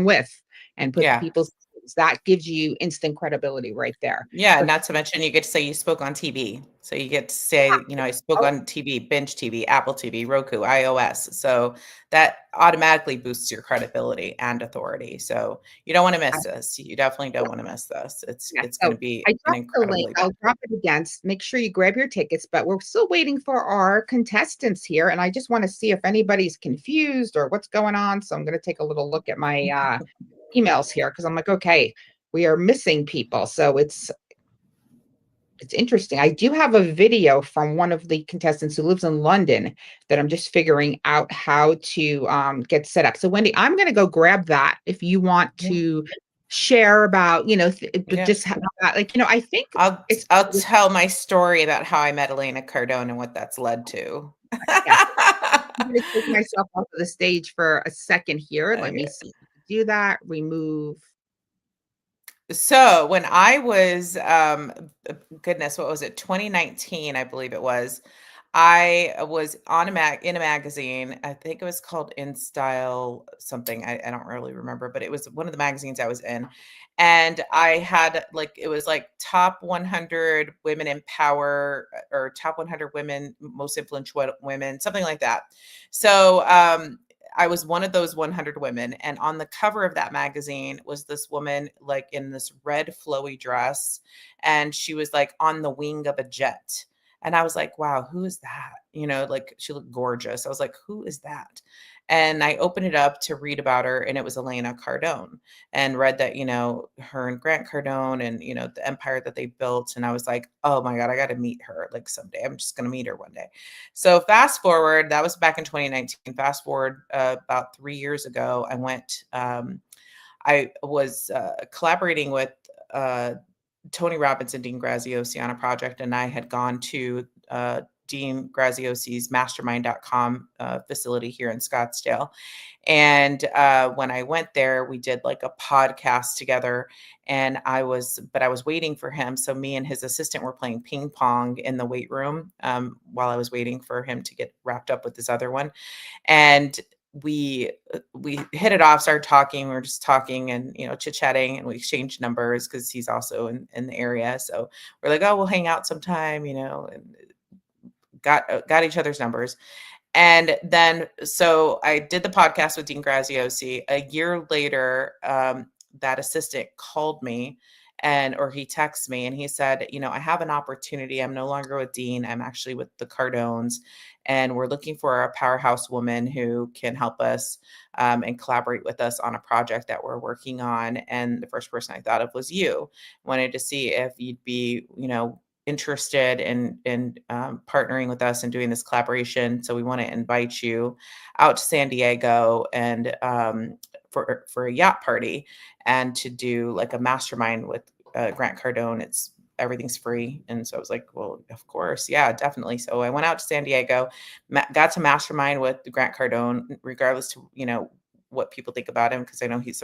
with, and put Yeah. people's That gives you instant credibility right there. Yeah, For not to mention you get to say you spoke on TV. So you get to say, I spoke Oh, on TV, Binge TV, Apple TV, Roku, iOS. So that automatically boosts your credibility and authority. So you don't want to miss this. You definitely don't want to miss this. yeah, It's going so to be I an dropped the link. incredibly I'll drop it again. Make sure you grab your tickets, but we're still waiting for our contestants here. And I just want to see if anybody's confused or what's going on. So I'm going to take a little look at my emails here because I'm like, okay, we are missing people. So it's interesting. I do have a video from one of the contestants who lives in London that I'm just figuring out how to get set up. So Wendy, I'm going to go grab that if you want to share about, Yeah. just how, like, I think it's I'll tell my story about how I met Elena Cardone and what that's led to. yeah. I'm going to take myself off of the stage for a second here. Let me Okay. see. Do that. Remove. So when I was, goodness, what was it? 2019, I believe it was. I was on in a magazine. I think it was called In Style something. I don't really remember, but it was one of the magazines I was in. And I had it was like top 100 women in power or top 100 women, most influential women, something like that. So I was one of those 100 women. And on the cover of that magazine was this woman like in this red flowy dress. And she was like on the wing of a jet. And I was like, wow, who is that? She looked gorgeous. I was like, who is that? And I opened it up to read about her, and it was Elena Cardone, and read that, her and Grant Cardone and, the empire that they built. And I was like, oh my God, I got to meet her like someday. I'm just going to meet her one day. So fast forward, that was back in 2019. Fast forward about 3 years ago, I was collaborating with Tony Robbins and Dean Graziosi on a project, and I had gone to Dean Graziosi's mastermind.com facility here in Scottsdale. And when I went there, we did like a podcast together, and I was waiting for him. So me and his assistant were playing ping pong in the weight room while I was waiting for him to get wrapped up with this other one. And we hit it off, started talking. We were just talking and, chit-chatting, and we exchanged numbers because he's also in the area. So we're like, oh, we'll hang out sometime, and got each other's numbers. And then, so I did the podcast with Dean Graziosi. A year later, that assistant called me or he texted me and he said, I have an opportunity. I'm no longer with Dean. I'm actually with the Cardones, and we're looking for a powerhouse woman who can help us and collaborate with us on a project that we're working on. And the first person I thought of was you. Wanted to see if you'd be, interested in partnering with us and doing this collaboration. So we want to invite you out to San Diego and for a yacht party and to do like a mastermind with Grant Cardone. Everything's free. And so I was like, well, of course. Yeah, definitely. So I went out to San Diego, got to mastermind with Grant Cardone, regardless to, what people think about him, because I know he's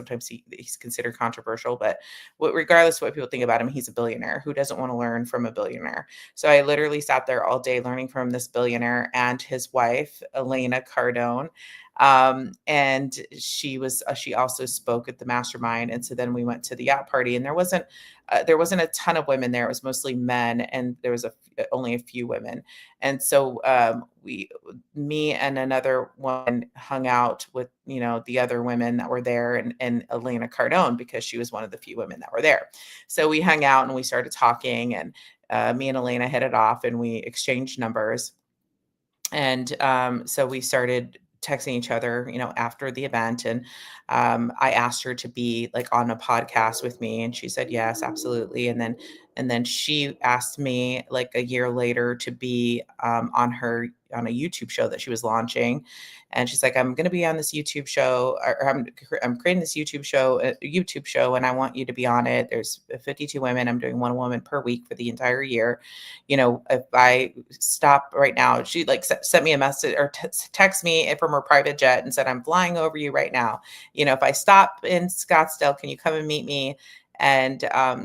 considered controversial, but regardless of what people think about him, he's a billionaire. Who doesn't want to learn from a billionaire? So I literally sat there all day learning from this billionaire and his wife, Elena Cardone. And she also spoke at the mastermind. And so then we went to the yacht party, and there wasn't a ton of women there. It was mostly men, and there was only a few women. And so me and another one hung out with, the other women that were there, and Elena Cardone, because she was one of the few women that were there. So we hung out and we started talking, and me and Elena hit it off, and we exchanged numbers. And so we started texting each other, after the event. And I asked her to be like on a podcast with me, and she said, yes, absolutely. And then she asked me like a year later to be on a YouTube show that she was launching. And she's like, I'm going to be on this YouTube show, or I'm creating this YouTube show, and I want you to be on it. There's 52 women. I'm doing one woman per week for the entire year. If I stop right now, she like sent me a message or text me from her private jet and said, I'm flying over you right now. If I stop in Scottsdale, can you come and meet me? and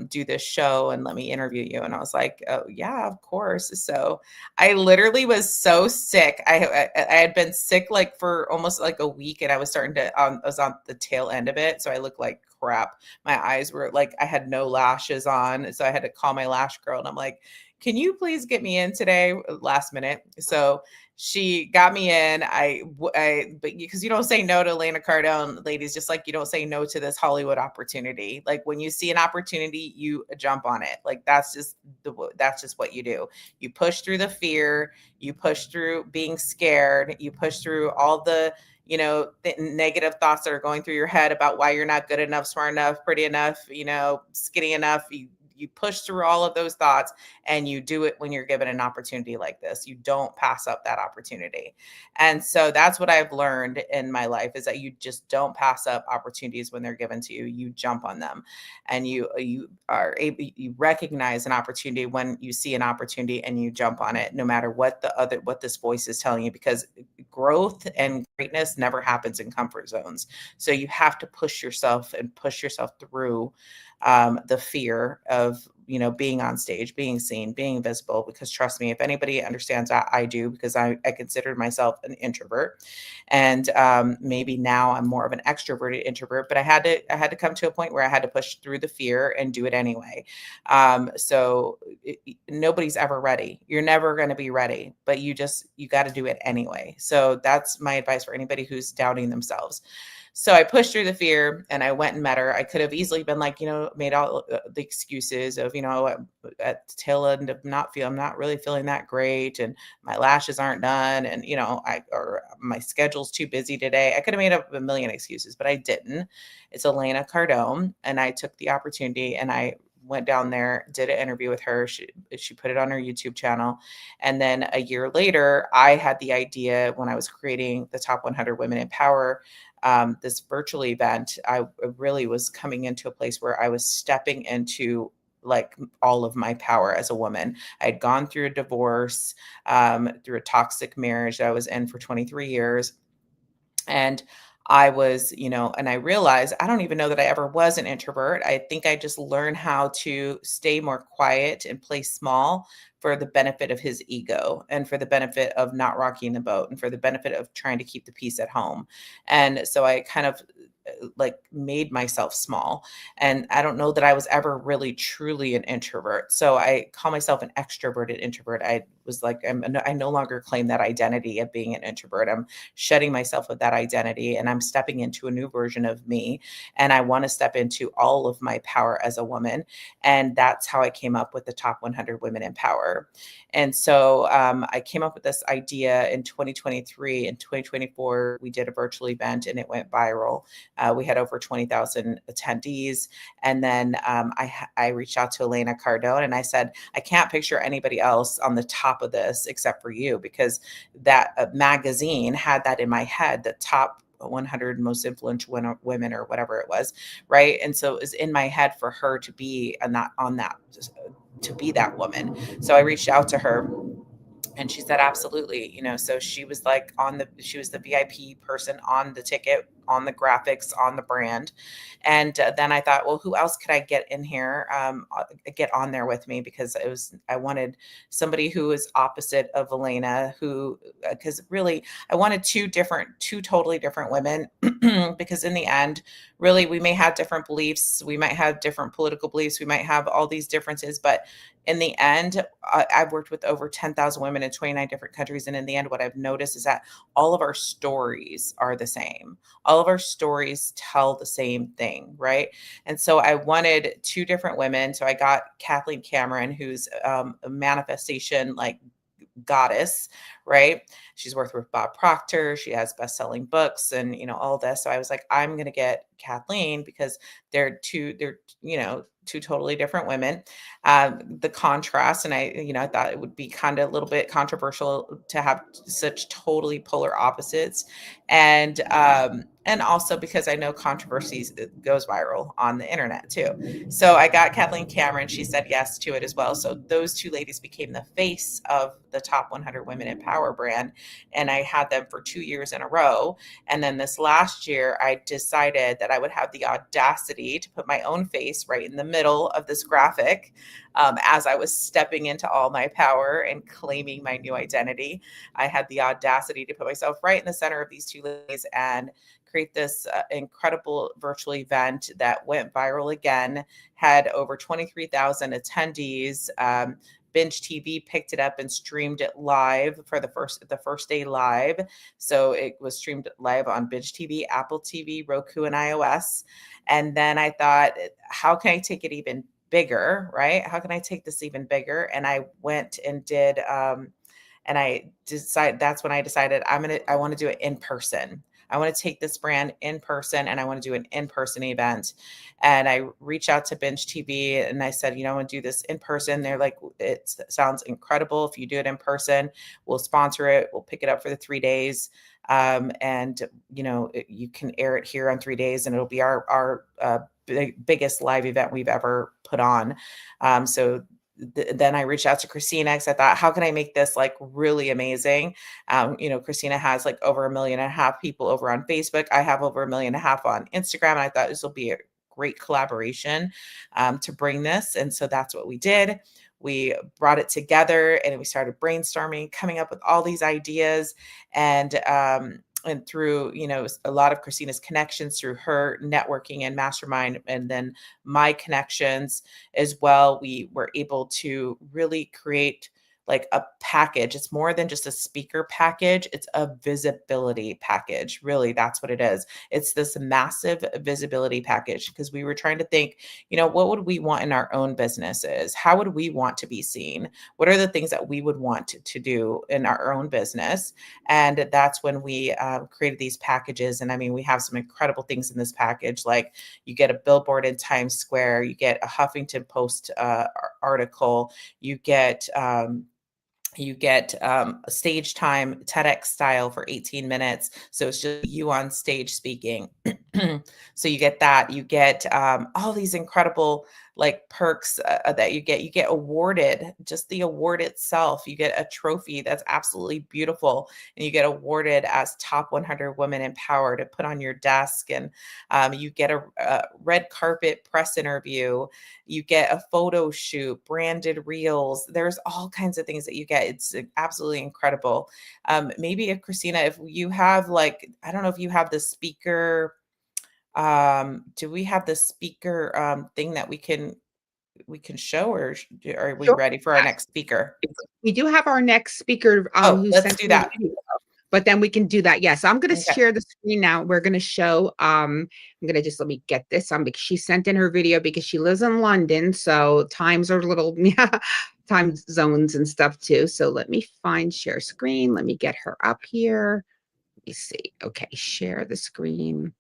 do this show and let me interview you. And I was like, oh yeah, of course. So I literally was so sick. I had been sick like for almost like a week, and I was starting to I was on the tail end of it, so I looked like crap. My eyes were like, I had no lashes on, so I had to call my lash girl, and I'm like, can you please get me in today last minute? So she got me in. But because you don't say no to Elena Cardone, ladies, just like you don't say no to this Hollywood opportunity. Like when you see an opportunity, you jump on it. Like that's just what you do. You push through the fear, you push through being scared, you push through all the the negative thoughts that are going through your head about why you're not good enough, smart enough, pretty enough, skinny enough. You push through all of those thoughts, and you do it when you're given an opportunity like this. You don't pass up that opportunity. And so that's what I've learned in my life, is that you just don't pass up opportunities when they're given to you. You jump on them, and you are able, you recognize an opportunity when you see an opportunity, and you jump on it, no matter what this voice is telling you, because growth and greatness never happens in comfort zones. So you have to push yourself through the fear of being on stage, being seen, being visible. Because trust me, if anybody understands that, I do, because I considered myself an introvert, and maybe now I'm more of an extroverted introvert. But I had to come to a point where I had to push through the fear and do it anyway. Nobody's ever ready. You're never going to be ready, but you got to do it anyway. So that's my advice for anybody who's doubting themselves. So I pushed through the fear, and I went and met her. I could have easily been like, made all the excuses of, at the tail end of I'm not really feeling that great, and my lashes aren't done, and or my schedule's too busy today. I could have made up a million excuses, but I didn't. It's Elena Cardone, and I took the opportunity, and I went down there, did an interview with her. She put it on her YouTube channel. And then a year later, I had the idea, when I was creating the Top 100 Women in Power, this virtual event. I really was coming into a place where I was stepping into like all of my power as a woman. I had gone through a divorce, through a toxic marriage that I was in for 23 years. And I was, and I realized I don't even know that I ever was an introvert. I think I just learned how to stay more quiet and play small for the benefit of his ego, and for the benefit of not rocking the boat, and for the benefit of trying to keep the peace at home. And so I kind of like made myself small. And I don't know that I was ever really truly an introvert. So I call myself an extroverted introvert. I was like, I no longer claim that identity of being an introvert. I'm shedding myself of that identity, and I'm stepping into a new version of me. And I want to step into all of my power as a woman. And that's how I came up with the Top 100 Women in Power. And so I came up with this idea in 2023. In 2024, we did a virtual event, and it went viral. We had over 20,000 attendees. And then I reached out to Elena Cardone, and I said, I can't picture anybody else on the top of this except for you, because that magazine had that in my head, the top 100 most influential women or whatever it was, right? And so it was in my head for her to be to be that woman. So I reached out to her, and she said, absolutely. So she was like she was the VIP person on the ticket, on the graphics, on the brand. And then I thought, well, who else could I get in here, get on there with me? Because I wanted somebody who was opposite of Elena, because really I wanted two totally different women, because in the end, really, we may have different beliefs. We might have different political beliefs. We might have all these differences, but in the end, I've worked with over 10,000 women in 29 different countries. And in the end, what I've noticed is that all of our stories are the same. All of our stories tell the same thing, right? And so I wanted two different women. So I got Kathleen Cameron, who's a manifestation like goddess, right? She's worked with Bob Proctor. She has best-selling books and, all this. So I was like, I'm going to get Kathleen, because they're two totally different women. The contrast, and I thought it would be kind of a little bit controversial to have such totally polar opposites, and also because I know controversies goes viral on the internet too. So I got Kathleen Cameron; she said yes to it as well. So those two ladies became the face of the Top 100 Women in Power brand, and I had them for 2 years in a row. And then this last year, I decided that I would have the audacity to put my own face right in the middle of this graphic as I was stepping into all my power and claiming my new identity. I had the audacity to put myself right in the center of these two ladies and create this incredible virtual event that went viral again, had over 23,000 attendees. Binge TV picked it up and streamed it live for the first day live. So it was streamed live on Binge TV, Apple TV, Roku, and iOS. And then I thought, how can I take it even bigger, right? How can I take this even bigger? And I went and did, and that's when I decided I want to do it in person. I want to take this brand in person and I want to do an in-person event. And I reached out to Binge TV and I said, I want to do this in person. They're like, it sounds incredible. If you do it in person, we'll sponsor it. We'll pick it up for the 3 days. And you can air it here on 3 days and it'll be our biggest live event we've ever put on. Then I reached out to Christina because I thought, how can I make this like really amazing? Christina has like over 1.5 million people over on Facebook. I have over 1.5 million on Instagram. And I thought this will be a great collaboration to bring this. And so that's what we did. We brought it together and we started brainstorming, coming up with all these ideas, and through, a lot of Christina's connections, through her networking and mastermind, and then my connections as well, we were able to really create like a package. It's more than just a speaker package. It's a visibility package. Really, that's what it is. It's this massive visibility package because we were trying to think, what would we want in our own businesses? How would we want to be seen? What are the things that we would want to do in our own business? And that's when we created these packages. And I mean, we have some incredible things in this package. Like you get a billboard in Times Square, you get a Huffington Post article, you get stage time, TEDx style for 18 minutes. So it's just you on stage speaking. So you get that. You get all these incredible like perks that you get awarded, just the award itself. You get a trophy that's absolutely beautiful, and you get awarded as Top 100 Women in Power to put on your desk. And you get a red carpet press interview. You get a photo shoot, branded reels. There's all kinds of things that you get. It's absolutely incredible. Maybe if Christina, if you have like, I don't know if you have the speaker, do we have the speaker thing that we can show, or are we Sure. ready for our next speaker? We do have our next speaker. Let's do that. But then we can do that. Yes, I'm going to Okay. share the screen now. We're going to show, I'm going to just, let me get this. She sent in her video because she lives in London. So times are a little, time zones and stuff too. So let me find share screen. Let me get her up here. Let me see. Okay, share the screen.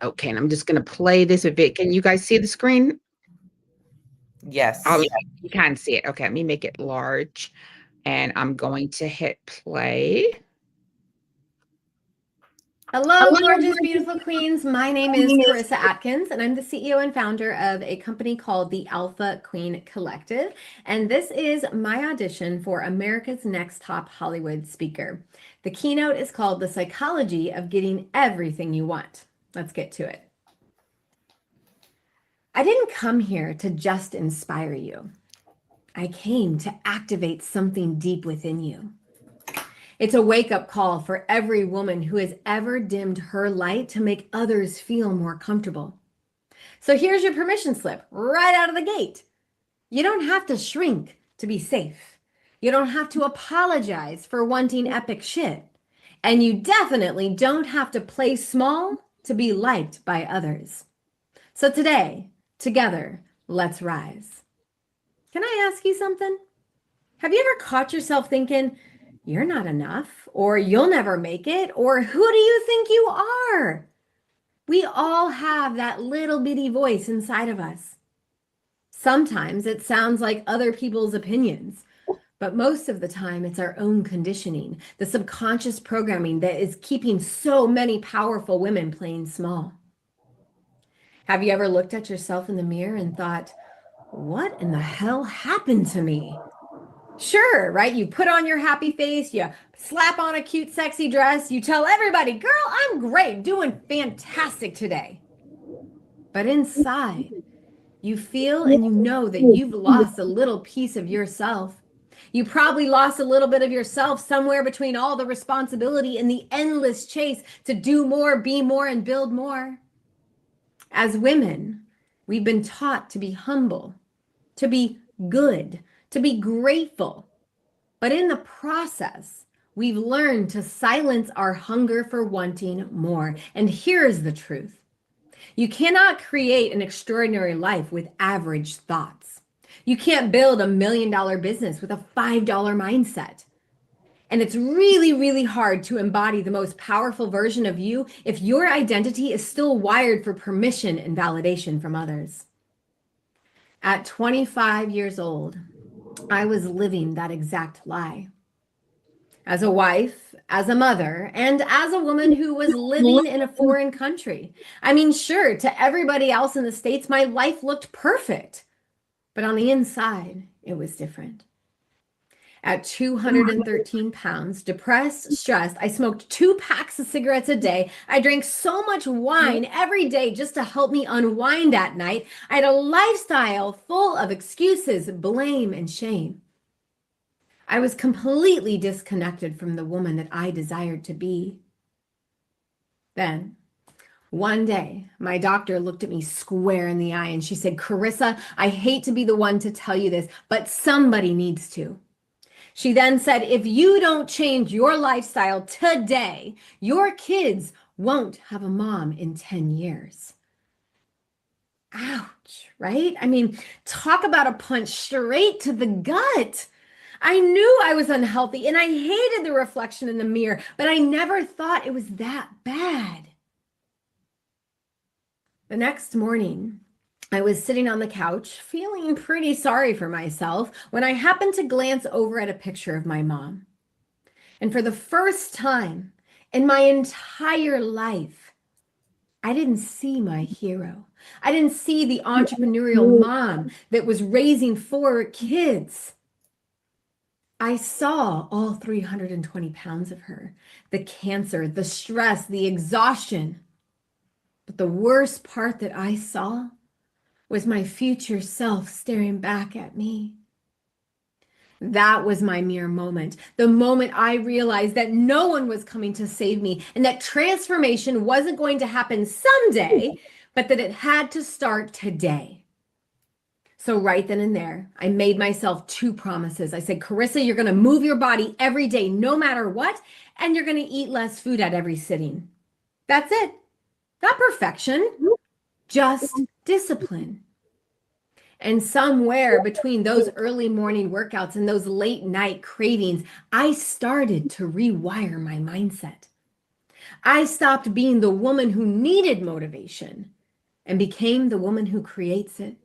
Okay, and I'm just going to play this a bit. Can you guys see the screen? Yes. Oh, yeah, you can see it. Okay, let me make it large. And I'm going to hit play. Hello, gorgeous, beautiful queens. My name is Carissa Atkins, and I'm the CEO and founder of a company called the Alpha Queen Collective. And this is my audition for America's Next Top Hollywood Speaker. The keynote is called The Psychology of Getting Everything You Want. Let's get to it. I didn't come here to just inspire you. I came to activate something deep within you. It's a wake-up call for every woman who has ever dimmed her light to make others feel more comfortable. So here's your permission slip right out of the gate. You don't have to shrink to be safe. You don't have to apologize for wanting epic shit. And you definitely don't have to play small to be liked by others. So today, together, let's rise. Can I ask you something? Have you ever caught yourself thinking, you're not enough, or you'll never make it, or who do you think you are? We all have that little bitty voice inside of us. Sometimes it sounds like other people's opinions, but most of the time it's our own conditioning, the subconscious programming that is keeping so many powerful women playing small. Have you ever looked at yourself in the mirror and thought, what in the hell happened to me? Sure, right? You put on your happy face, you slap on a cute, sexy dress, you tell everybody, girl, I'm great, doing fantastic today. But inside, you feel and you know that you've lost a little piece of yourself. You probably lost a little bit of yourself somewhere between all the responsibility and the endless chase to do more, be more, and build more. As women, we've been taught to be humble, to be good, to be grateful. But in the process, we've learned to silence our hunger for wanting more. And here's the truth. You cannot create an extraordinary life with average thoughts. You can't build $1 million business with a $5 mindset. And it's really, really hard to embody the most powerful version of you if your identity is still wired for permission and validation from others. At 25 years old, I was living that exact lie. As a wife, as a mother, and as a woman who was living in a foreign country. I mean, sure, to everybody else in the States, my life looked perfect. But on the inside, it was different. At 213 pounds, depressed, stressed, I smoked 2 packs of cigarettes a day. I drank so much wine every day just to help me unwind at night. I had a lifestyle full of excuses, blame, and shame. I was completely disconnected from the woman that I desired to be. Then, one day, my doctor looked at me square in the eye and she said, Carissa, I hate to be the one to tell you this, but somebody needs to. She then said, if you don't change your lifestyle today, your kids won't have a mom in 10 years. Ouch, right? I mean, talk about a punch straight to the gut. I knew I was unhealthy and I hated the reflection in the mirror, but I never thought it was that bad. The next morning, I was sitting on the couch feeling pretty sorry for myself when I happened to glance over at a picture of my mom. And for the first time in my entire life, I didn't see my hero. I didn't see the entrepreneurial mom that was raising 4 kids. I saw all 320 pounds of her, the cancer, the stress, the exhaustion. But the worst part that I saw was my future self staring back at me. That was my mirror moment, the moment I realized that no one was coming to save me and that transformation wasn't going to happen someday, but that it had to start today. So right then and there, I made myself 2 promises. I said, Carissa, you're going to move your body every day, no matter what, and you're going to eat less food at every sitting. That's it. Not perfection, just discipline. And somewhere between those early morning workouts and those late night cravings, I started to rewire my mindset. I stopped being the woman who needed motivation and became the woman who creates it.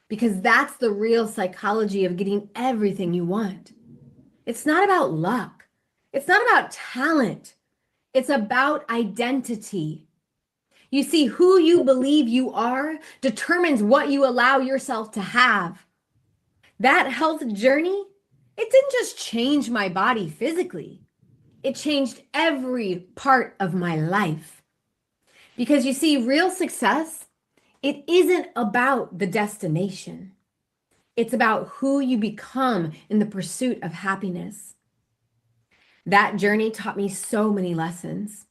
Because that's the real psychology of getting everything you want. It's not about luck. It's not about talent. It's about identity. You see, who you believe you are determines what you allow yourself to have. That health journey, it didn't just change my body physically. It changed every part of my life. Because you see, real success, it isn't about the destination. It's about who you become in the pursuit of happiness. That journey taught me so many lessons.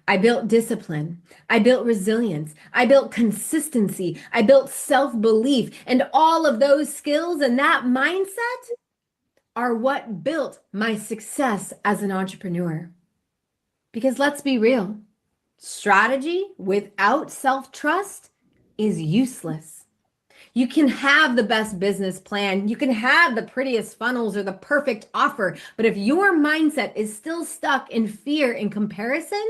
I built discipline. I built resilience. I built consistency. I built self-belief. And all of those skills and that mindset are what built my success as an entrepreneur. Because let's be real, strategy without self-trust is useless. You can have the best business plan. You can have the prettiest funnels or the perfect offer. But if your mindset is still stuck in fear and comparison,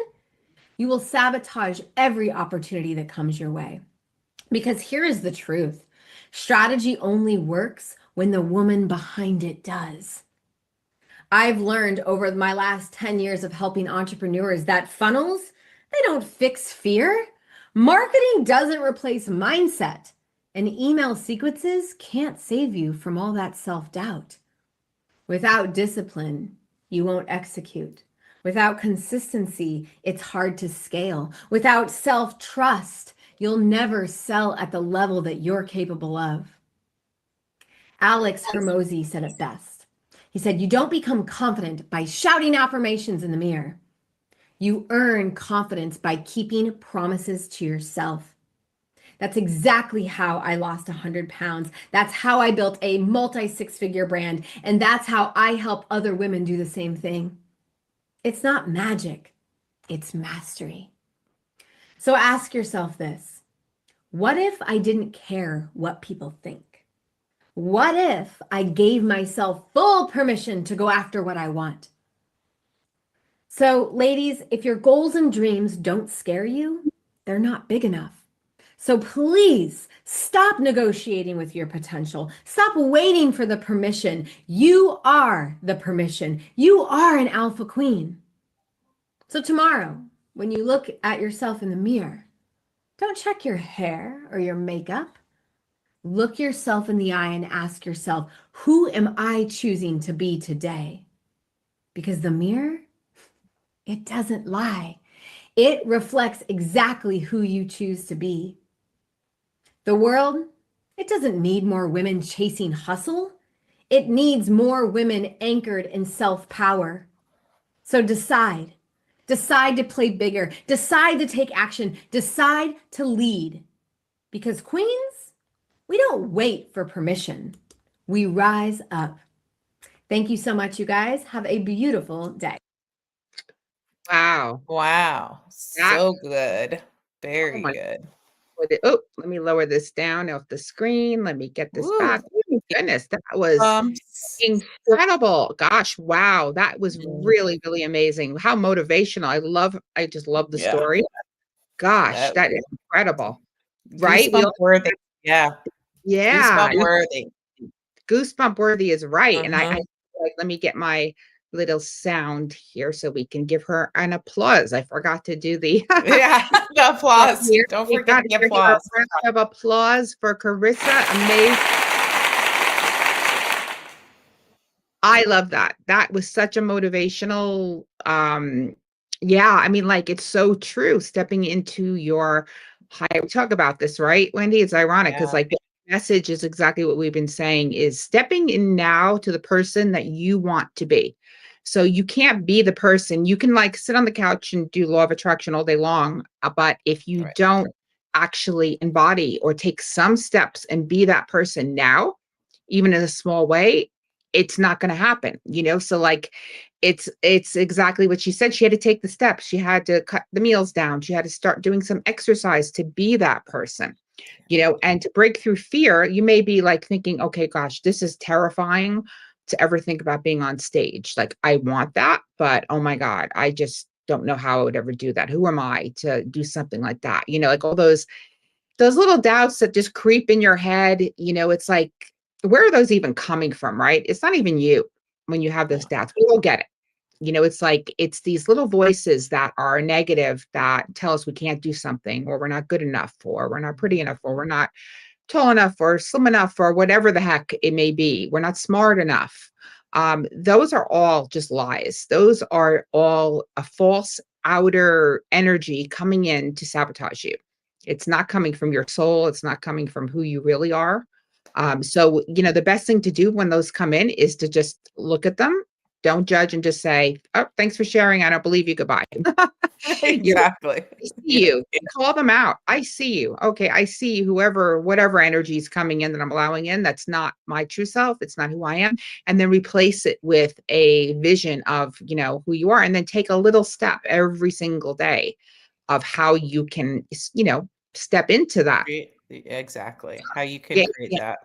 You will sabotage every opportunity that comes your way. Because here is the truth. Strategy only works when the woman behind it does. I've learned over my last 10 years of helping entrepreneurs that funnels, they don't fix fear. Marketing doesn't replace mindset. And email sequences can't save you from all that self-doubt. Without discipline, you won't execute. Without consistency, it's hard to scale. Without self-trust, you'll never sell at the level that you're capable of. Alex Hermosi said it best. He said, you don't become confident by shouting affirmations in the mirror. You earn confidence by keeping promises to yourself. That's exactly how I lost 100 pounds. That's how I built a multi-six-figure brand. And that's how I help other women do the same thing. It's not magic, it's mastery. So ask yourself this. What if I didn't care what people think? What if I gave myself full permission to go after what I want? So, ladies, if your goals and dreams don't scare you, they're not big enough. So please stop negotiating with your potential. Stop waiting for the permission. You are the permission. You are an alpha queen. So tomorrow, when you look at yourself in the mirror, don't check your hair or your makeup. Look yourself in the eye and ask yourself, who am I choosing to be today? Because the mirror, it doesn't lie. It reflects exactly who you choose to be. The world, it doesn't need more women chasing hustle. It needs more women anchored in self-power. So decide to play bigger, decide to take action, decide to lead. Because queens, we don't wait for permission. We rise up. Thank you so much, you guys. Have a beautiful day. Wow. Wow. That- So good. Very my- good. Oh, let me lower this down off the screen. Let me get this Woo. back. Oh my goodness, that was incredible. Gosh, wow. That was really, really amazing. How motivational. I just love the story. Gosh, that is incredible. Right? Goosebump worthy. Yeah. Yeah. Goosebump worthy. Goosebump worthy is right. And I like, let me get my little sound here so we can give her an applause. I forgot to do the Yeah, the applause. Here, Don't we forget got the to give a applause. round of applause for Carissa. Amazing. I love that. That was such a motivational, yeah, I mean, like, it's so true. Stepping into your high, we talk about this, right, Wendy? It's ironic because, Yeah. like, the message is exactly what we've been saying is stepping in now to the person that you want to be. So you can't be the person, you can like sit on the couch and do law of attraction all day long, but if you Right. don't actually embody or take some steps and be that person now, even in a small way, it's not going to happen, you know? So like, it's exactly what she said. She had to take the steps. She had to cut the meals down. She had to start doing some exercise to be that person, you know, and to break through fear. You may be like thinking, okay, gosh, this is terrifying to ever think about being on stage. Like, I want that, but oh my God, I just don't know how I would ever do that. Who am I to do something like that? You know, like all those little doubts that just creep in your head, you know, it's like, where are those even coming from, right? It's not even you when you have those doubts. We will get it. You know, it's like, it's these little voices that are negative that tell us we can't do something, or we're not good enough, or we're not pretty enough, or we're not tall enough, or slim enough, or whatever the heck it may be. We're not smart enough. Those are all just lies. Those are all a false outer energy coming in to sabotage you. It's not coming from your soul. It's not coming from who you really are. So, you know, the best thing to do when those come in is to just look at them. Don't judge and just say, oh, thanks for sharing. I don't believe you. Goodbye. Exactly. I see you. Call them out. I see you. Okay, I see whatever energy is coming in that I'm allowing in. That's not my true self. It's not who I am. And then replace it with a vision of, you know, who you are. And then take a little step every single day of how you can, you know, step into that. Exactly. How you can create that.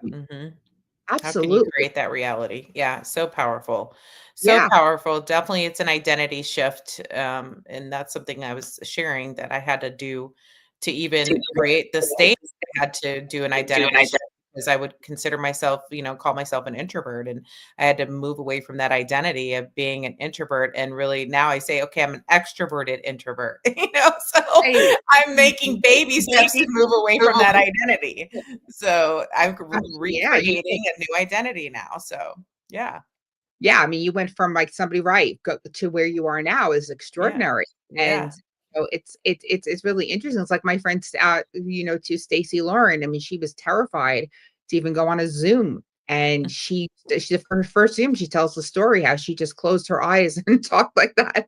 How can you Absolutely. create that reality? Yeah, so powerful. So Yeah. powerful. Definitely it's an identity shift. And that's something I was sharing that I had to do to even create the state. I had to do an identity shift because I would consider myself, call myself an introvert. And I had to move away from that identity of being an introvert. And really now I say, okay, I'm an extroverted introvert, so Right. I'm making baby steps to move away from that identity. So I'm Yeah. recreating a new identity now. So yeah, Yeah, I mean, you went from like somebody to where you are now is yeah, extraordinary. And yeah, it's really interesting. It's like my friend to Stacy Lauren. I mean, she was terrified to even go on a Zoom. And she for her first Zoom, she tells the story how she just closed her eyes and talked like that.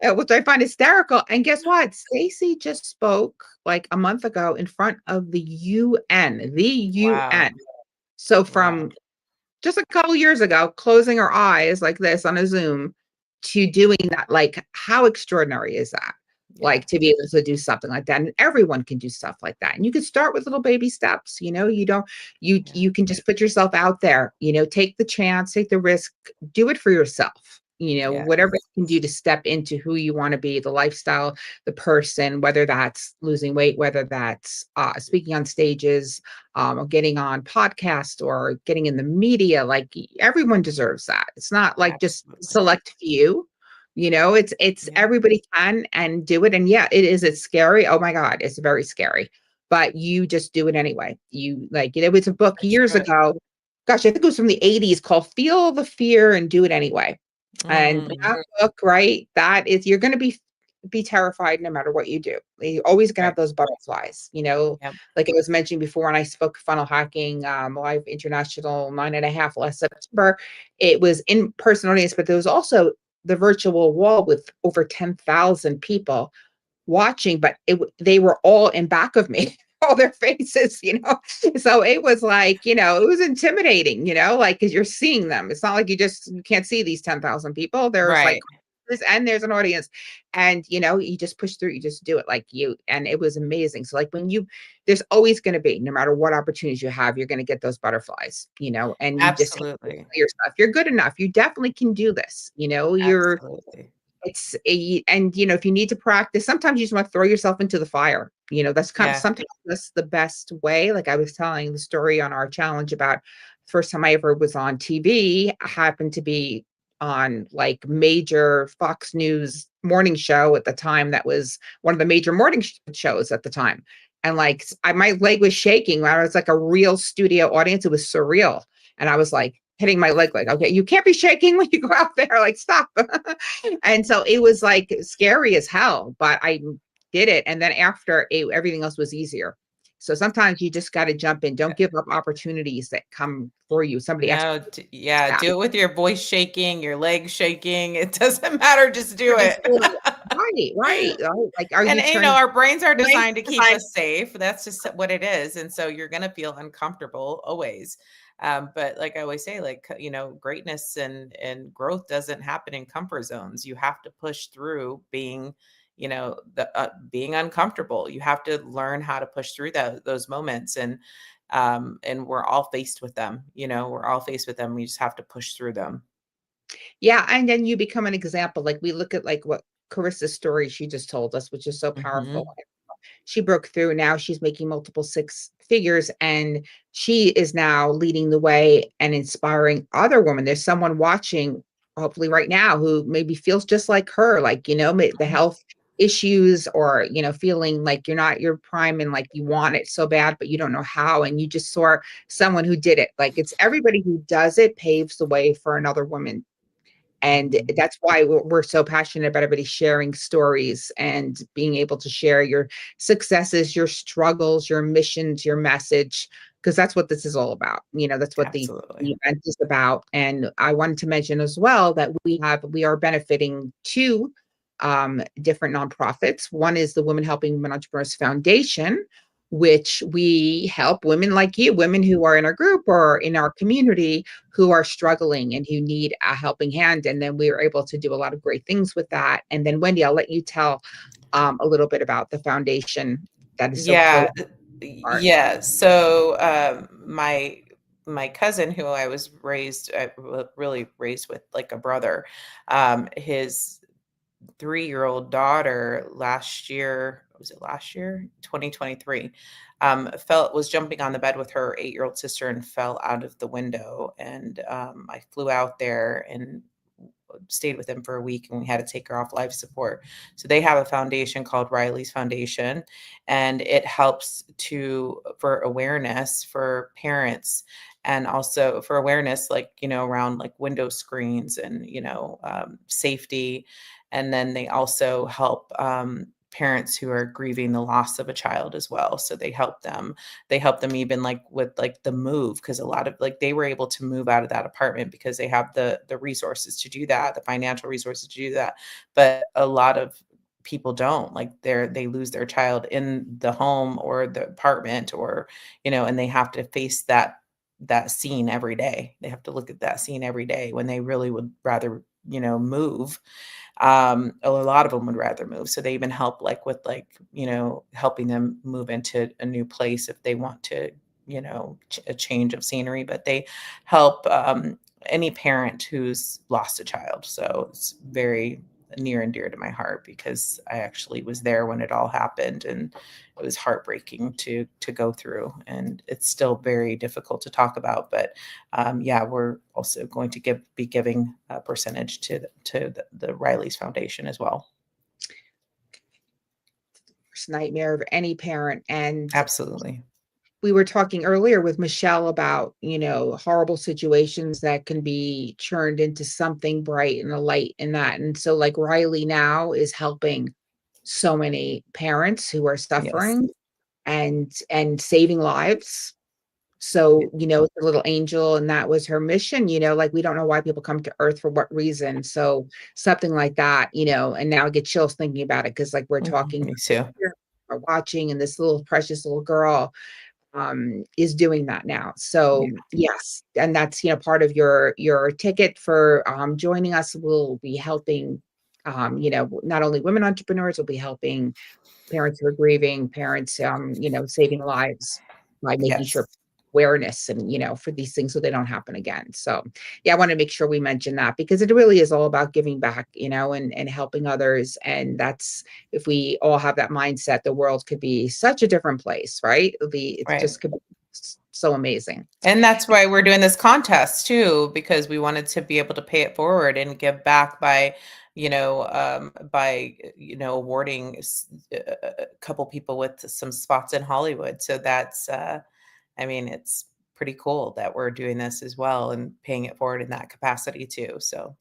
And, which I find hysterical. And guess what? Stacy just spoke like a month ago in front of the wow, UN. So wow, from just a couple years ago, closing our eyes like this on a Zoom to doing that. Like, how extraordinary is that? yeah, Like to be able to do something like that. And everyone can do stuff like that. And you can start with little baby steps, you don't, yeah, you can just put yourself out there, take the chance, take the risk, do it for yourself. yeah, Whatever you can do to step into who you want to be, the lifestyle, the person, whether that's losing weight, whether that's speaking on stages, or getting on podcast or getting in the media. Like everyone deserves that. It's not like just absolutely, select few. It's yeah, everybody can and do it. And yeah, it's scary. Oh my God, it's very scary. But you just do it anyway. You like it was a book for years sure. ago. Gosh, I think it was from the 80s called Feel the Fear and Do It Anyway. And Mm, that book, right? That is you're gonna be terrified no matter what you do. You're always gonna right. have those butterflies, Yep. like I was mentioning before when I spoke funnel hacking live international 9.5 last September. It was in person audience, but there was also the virtual wall with over 10,000 people watching, but they were all in back of me, all their faces. So it was like, it was intimidating, like because you're seeing them. It's not like you can't see these 10,000 people. There's like Right. there's an audience, and you just push through, you just do it and it was amazing. So like there's always going to be, no matter what opportunities you have, you're going to get those butterflies, and you just have to Absolutely. tell yourself you're good enough. You definitely can do this. Absolutely. And if you need to practice, sometimes you just want to throw yourself into the fire. That's kind of Yeah. sometimes that's the best way. Like I was telling the story on our challenge about the first time I ever was on TV. I happened to be on like major Fox News morning show at the time. That was one of the major morning shows at the time. And like my leg was shaking when I was like a real studio audience. It was surreal. And I was like hitting my leg like, okay, you can't be shaking when you go out there. Like, stop. And so it was like scary as hell, but I did it. And then after everything else was easier. So sometimes you just got to jump in. Don't give up opportunities that come for you. Somebody asked No, yeah, do it with your voice shaking, your legs shaking. It doesn't matter. Just do just it. do it. Right, right. Like, are And, you turning? our brains are designed to keep us safe. That's just what it is. And so you're going to feel uncomfortable always. But like I always say, like, greatness and growth doesn't happen in comfort zones. You have to push through being, being uncomfortable. You have to learn how to push through those moments. And we're all faced with them. We're all faced with them. We just have to push through them. Yeah, and then you become an example. Like we look at like what Carissa's story she just told us, which is so powerful. Hmm. She broke through. Now she's making multiple six figures, and she is now leading the way and inspiring other women. There's someone watching, hopefully right now, who maybe feels just like her, like, the health issues, or, feeling like you're not your prime and like you want it so bad, but you don't know how. And you just saw someone who did it. Like it's everybody who does it paves the way for another woman. And Hmm. that's why we're so passionate about everybody sharing stories and being able to share your successes, your struggles, your missions, your message, because that's what this is all about. That's what the Absolutely. event is about. And I wanted to mention as well that we are benefiting two different nonprofits. One is the Women Helping Women Entrepreneurs Foundation, which we help women like you, women who are in our group or in our community who are struggling and who need a helping hand. And then we were able to do a lot of great things with that. And then Wendy, I'll let you tell a little bit about the foundation that is so Yeah. close. part? Yeah. So my cousin, who I was really raised with like a brother, his 3-year-old daughter last year, was it last year? 2023, was jumping on the bed with her 8-year-old sister and fell out of the window. And I flew out there and stayed with him for a week, and we had to take her off life support. So they have a foundation called Riley's Foundation, and it helps for awareness for parents, and also for awareness, like, around like window screens and, safety. And then they also help parents who are grieving the loss of a child as well. So they help them even like with like the move, because a lot of like they were able to move out of that apartment because they have the resources to do that, the financial resources to do that. But a lot of people don't, like they lose their child in the home or the apartment, or and they have to face that scene every day. They have to look at that scene every day when they really would rather move. A lot of them would rather move. So they even help like with like, helping them move into a new place if they want to, a change of scenery. But they help any parent who's lost a child. So it's very near and dear to my heart, because I actually was there when it all happened, and it was heartbreaking to go through, and it's still very difficult to talk about. But yeah, we're also going to be giving a percentage to the Riley's Foundation as well. Worst nightmare of any parent. And Absolutely. we were talking earlier with Michelle about, horrible situations that can be churned into something bright and a light in that. And so like Riley now is helping so many parents who are Yes. suffering and saving lives. So, it's a little angel, and that was her mission, like we don't know why people come to earth for what reason. So something like that, and now I get chills thinking about it, because like we're talking, Me too. we're watching, and this little precious little girl is doing that now. So yes, and that's part of your ticket for joining us. Will be helping not only women entrepreneurs, will be helping parents who are grieving, parents saving lives by making sure Yes. awareness and for these things so they don't happen again. So yeah, I want to make sure we mention that, because it really is all about giving back, and helping others. And that's, if we all have that mindset, the world could be such a different place, right? It's Right. just could be so amazing. And that's why we're doing this contest too, because we wanted to be able to pay it forward and give back by, awarding a couple people with some spots in Hollywood. So that's, it's pretty cool that we're doing this as well and paying it forward in that capacity too. So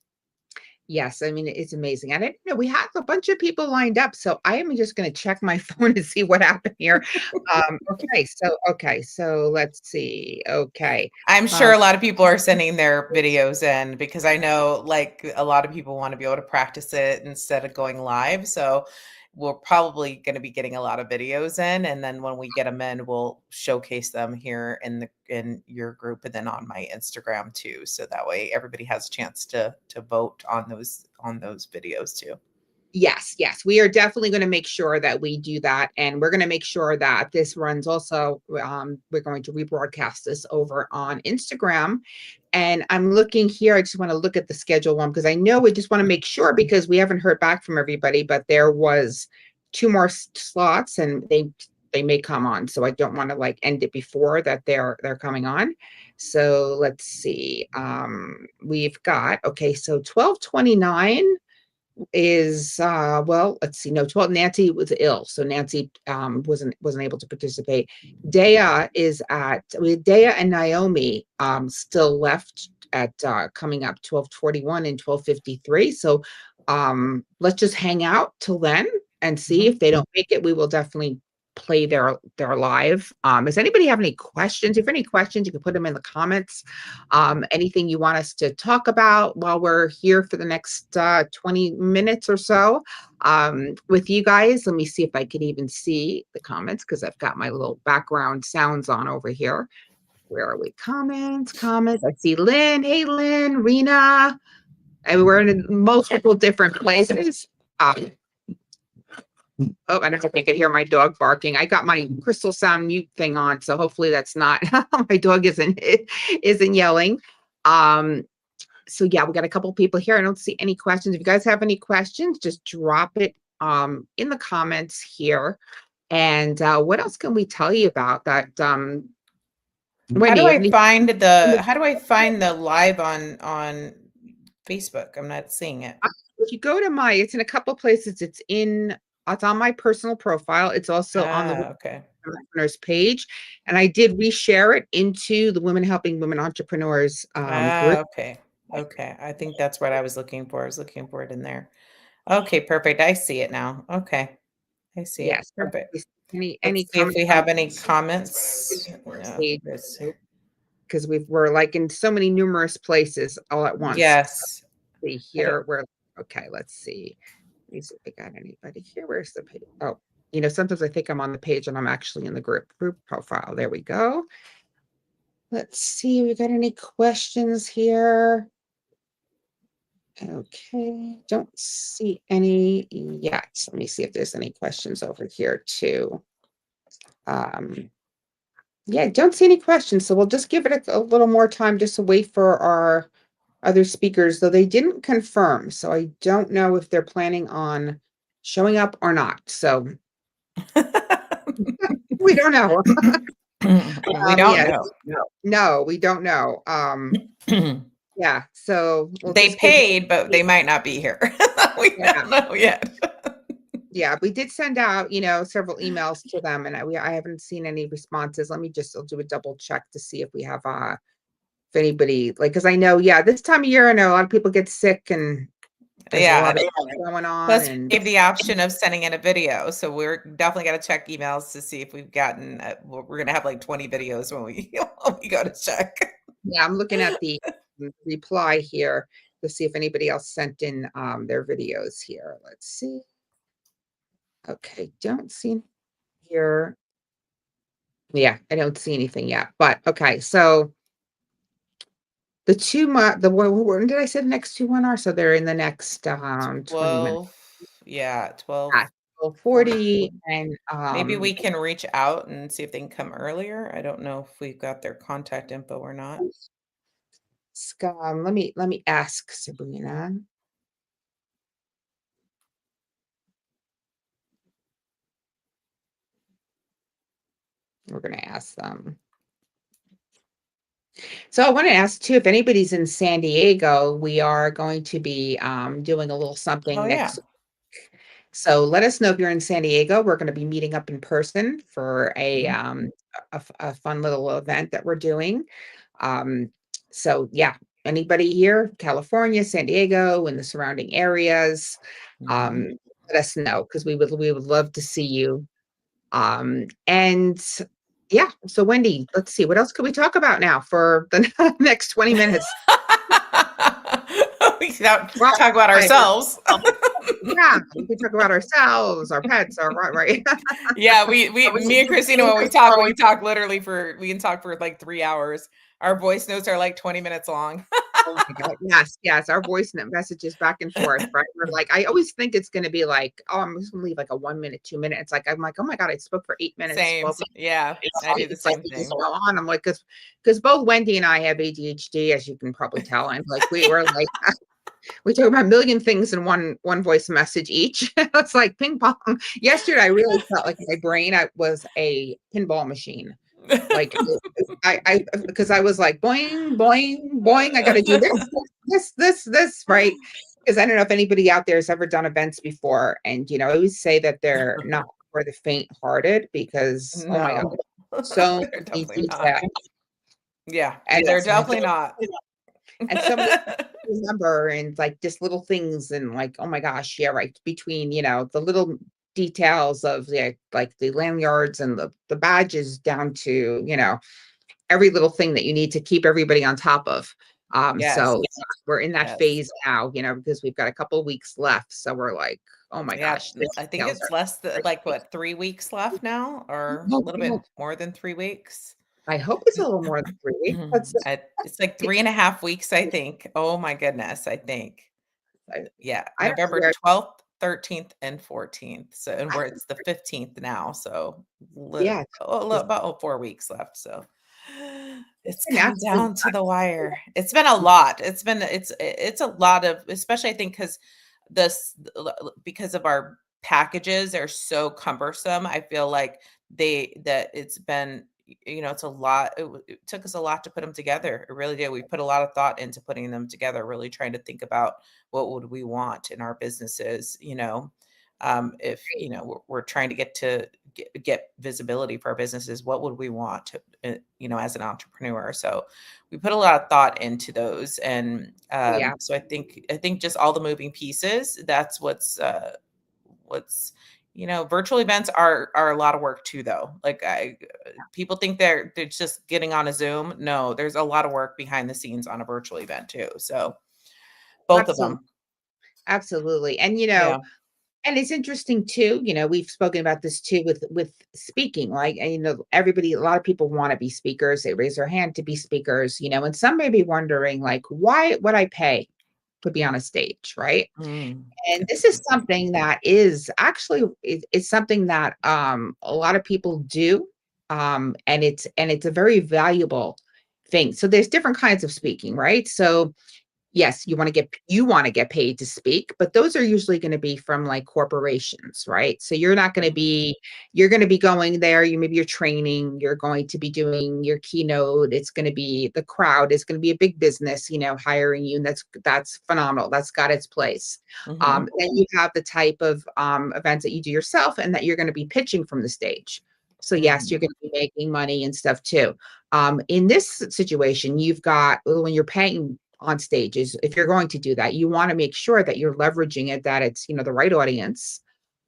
Yes, I mean, it's amazing. I didn't know we had a bunch of people lined up, so I am just going to check my phone to see what happened here. Okay, so let's see. Okay, I'm sure a lot of people are sending their videos in, because I know like a lot of people want to be able to practice it instead of going live. So we're probably going to be getting a lot of videos in, and then when we get them in, we'll showcase them here in your group and then on my Instagram too. So that way everybody has a chance to vote on those videos too. Yes, we are definitely going to make sure that we do that. And we're going to make sure that this runs also. We're going to rebroadcast this over on Instagram. And I'm looking here. I just want to look at the schedule one, because I know we just want to make sure, because we haven't heard back from everybody, but there was 2 more slots, and they may come on. So I don't want to like end it before that they're coming on. So let's see. We've got, okay, so 12:29 is well, let's see, no, 12, Nancy was ill, so Nancy wasn't able to participate. Dea is Dea and Naomi still left at coming up 12:41 and 12:53. So let's just hang out till then and see. If they don't make it, we will definitely play their live. Does anybody have any questions? If you have any questions, you can put them in the comments. Anything you want us to talk about while we're here for the next 20 minutes or so with you guys. Let me see if I can even see the comments, because I've got my little background sounds on over here. Where are we? Comments. I see Lynn. Hey, Lynn, Rena. And we're in multiple different places. Oh, I don't know if you could hear my dog barking. I got my crystal sound mute thing on, so hopefully that's not my dog isn't yelling. So yeah, we got a couple people here. I don't see any questions. If you guys have any questions, just drop it in the comments here. And what else can we tell you about that? Wendy, how do I find the live on Facebook? I'm not seeing it. if you go to it's in a couple places. It's on my personal profile. It's also on the Okay. entrepreneurs page, and I did reshare it into the Women Helping Women Entrepreneurs group. Okay. I think that's what I was looking for. I was looking for it in there. Okay, perfect. I see it now. Okay. I see it. Yes. Perfect. Any Let's see if we have any comments. Because we're like in so many numerous places all at once. Yes. See here, okay. Let's see. Let me see if we got anybody here. Where's the page? Oh, sometimes I think I'm on the page and I'm actually in the group profile. There we go. Let's see. We got any questions here? Okay, don't see any yet. Let me see if there's any questions over here too. Yeah, don't see any questions, so we'll just give it a little more time just to wait for our other speakers, though they didn't confirm, so I don't know if they're planning on showing up or not. So we don't know. We don't know. No, we don't know. Yeah, so they paid, but they might not be here. We don't know yet. Yeah, we did send out, several emails to them, and I haven't seen any responses. I'll do a double check to see if we have if anybody, because I know, this time of year, I know a lot of people get sick and there's a lot of going on. Plus, we gave the option of sending in a video, so we're definitely got to check emails to see if we've gotten. We're gonna have like 20 videos when we go to check. Yeah, I'm looking at the reply here to see if anybody else sent in their videos here. Let's see. Okay, don't see here. Yeah, I don't see anything yet. But okay, so when did I say the next 2 are? So they're in the next 20 minutes. Yeah, 12. 12:40, and maybe we can reach out and see if they can come earlier. I don't know if we've got their contact info or not. Let me ask Sabrina. We're going to ask them. So I want to ask too, if anybody's in San Diego, we are going to be doing a little something next week. So let us know if you're in San Diego. We're going to be meeting up in person for a fun little event that we're doing. So yeah, anybody here, California, San Diego, and the surrounding areas, let us know, because we would love to see you. And yeah, so Wendy, let's see, what else could we talk about now for the next 20 minutes? We can talk about ourselves. Yeah, we can talk about ourselves, our pets, right. Yeah, me and Christina, when we talk literally we can talk for like 3 hours. Our voice notes are like 20 minutes long. Oh my God. Yes. Our voice note messages back and forth, right? We're like, I always think it's going to be like, oh, I'm just going to leave like a 1 minute, 2 minute. I'm like, oh my God, I spoke for 8 minutes. Same. Yeah, I do the same thing. On. I'm like, because both Wendy and I have ADHD, as you can probably tell. And like, we were like, we talk about a million things in one voice message each. It's like ping pong. Yesterday, I really felt like my brain was a pinball machine. Like I because I was like boing, boing, boing. I got to do this, right? Because I don't know if anybody out there has ever done events before, and I always say that they're not for the faint-hearted, because oh my God, so yeah, and they're definitely not. And some remember, and like just little things, and like, oh my gosh, yeah, right, between the little details of the lanyards and the badges down to every little thing that you need to keep everybody on top of. So we're in that phase now, because we've got a couple of weeks left, so we're like, oh my gosh, I think it's less than 3 weeks left now, or a little bit more than 3 weeks. I hope it's a little more than 3 weeks. It's like 3.5 weeks, I think. Oh my goodness, I think. Yeah, November 12th 13th and 14th. So, and where it's the 15th now. So Yeah. about 4 weeks left. So it's been come absolutely down to the wire. It's been a lot. It's a lot of, especially I think this because of our packages are so cumbersome. I feel like it's been, it's a lot. It took us a lot to put them together. It really did. We put a lot of thought into putting them together, really trying to think about what would we want in our businesses, if, we're trying to get visibility for our businesses, what would we want to, as an entrepreneur? So we put a lot of thought into those. And Yeah. so I think just all the moving pieces, that's what's virtual events are a lot of work too, though. Like people think they're just getting on a Zoom. No, there's a lot of work behind the scenes on a virtual event too. So both of Absolutely. them. Absolutely. And, Yeah. and it's interesting too, we've spoken about this too with speaking, like, and, everybody, a lot of people want to be speakers. They raise their hand to be speakers, and some may be wondering, like, why would I pay to be on a stage, right? And this is something that is actually it's something that a lot of people do, and it's a very valuable thing. So there's different kinds of speaking, right? So yes, you want to get paid to speak, but those are usually going to be from like corporations, right? So you're going to be going there, maybe you're training, you're going to be doing your keynote, it's going to be the crowd is going to be a big business, hiring you, and that's phenomenal. That's got its place. Then you have the type of events that you do yourself and that you're going to be pitching from the stage. So yes, you're going to be making money and stuff too. In this situation, you've got, when you're paying on stages, if you're going to do that, you want to make sure that you're leveraging it, that it's, the right audience,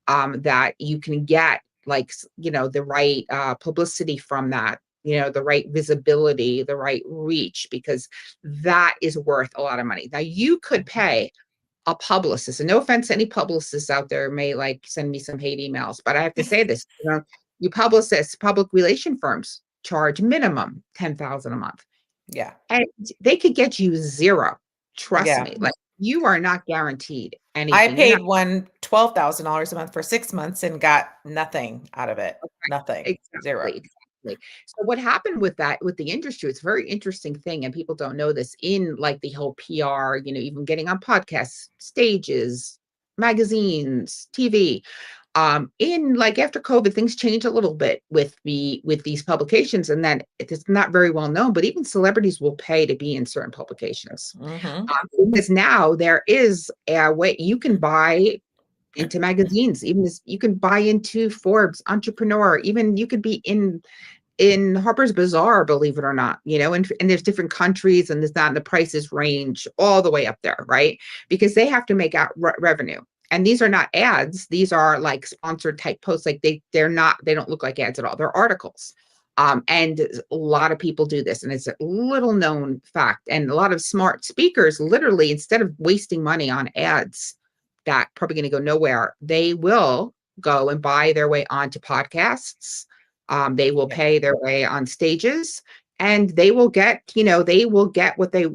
that you can get, like, the right publicity from that, the right visibility, the right reach, because that is worth a lot of money. Now you could pay a publicist, and no offense to any publicists out there may like send me some hate emails, but I have to say this, you publicists, public relation firms charge minimum 10,000 a month. Yeah. And they could get you zero. Trust Yeah. me. Like, you are not guaranteed I anything. You're paid not one $12,000 a month for 6 months and got nothing out of it. Nothing. Zero. exactly. So what happened with that, with the industry, it's a very interesting thing, and people don't know this, in like the whole PR, even getting on podcasts, stages, magazines, TV. In like after COVID, things changed a little bit with these publications, and then it's not very well known, but even celebrities will pay to be in certain publications. Because now there is a way you can buy into magazines, even as you can buy into Forbes, Entrepreneur, even you could be in Harper's Bazaar, believe it or not, and there's different countries, and there's not, and the prices range all the way up there, right? Because they have to make out revenue. And these are not ads. These are like sponsored type posts. Like they don't look like ads at all. They're articles. And a lot of people do this, and it's a little known fact. And a lot of smart speakers, literally, instead of wasting money on ads that probably going to go nowhere, they will go and buy their way onto podcasts. They will pay their way on stages, and they will get what they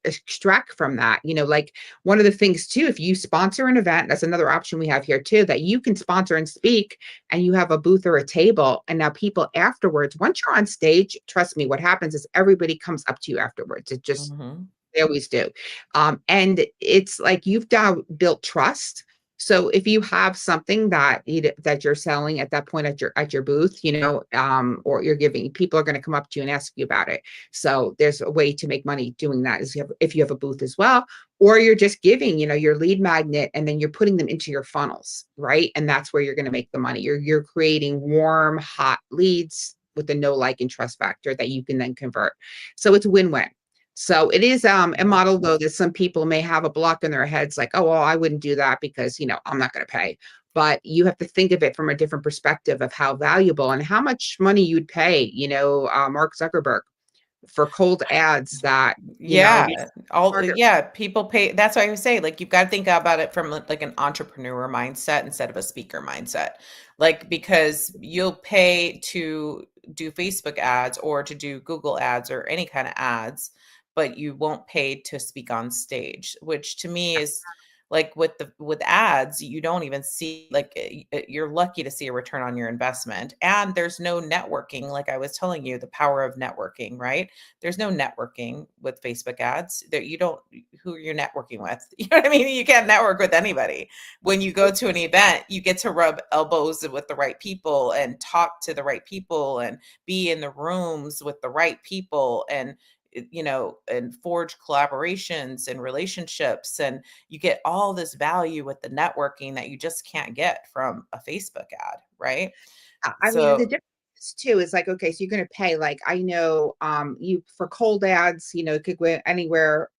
extract from that. Like, one of the things too, if you sponsor an event, that's another option we have here too, that you can sponsor and speak, and you have a booth or a table, and now people afterwards, once you're on stage, trust me, what happens is everybody comes up to you afterwards. It just, they always do. And it's like you've now built trust. So if you have something that you're selling at that point at your booth, or you're giving, people are going to come up to you and ask you about it. So there's a way to make money doing that, is if you have a booth as well, or you're just giving, your lead magnet, and then you're putting them into your funnels, right? And that's where you're going to make the money. You're creating warm, hot leads with a know, like, and trust factor that you can then convert. So it's win-win. So it is a model, though, that some people may have a block in their heads, like, oh, well, I wouldn't do that because, I'm not going to pay. But you have to think of it from a different perspective of how valuable and how much money you'd pay, Mark Zuckerberg, for cold ads that, people pay. That's why I would say, like, you've got to think about it from like an entrepreneur mindset instead of a speaker mindset. Like, because you'll pay to do Facebook ads or to do Google ads or any kind of ads, but you won't pay to speak on stage, which to me is like with ads, you don't even see, like, you're lucky to see a return on your investment. And there's no networking. Like I was telling you, the power of networking, right? There's no networking with Facebook ads. That you don't, who are you networking with? You know what I mean? You can't network with anybody. When you go to an event, you get to rub elbows with the right people and talk to the right people and be in the rooms with the right people, and and forge collaborations and relationships, and you get all this value with the networking that you just can't get from a Facebook ad, right? I mean, the So difference too is like, okay, so you're going to pay, like, I know, you for cold ads, it could go anywhere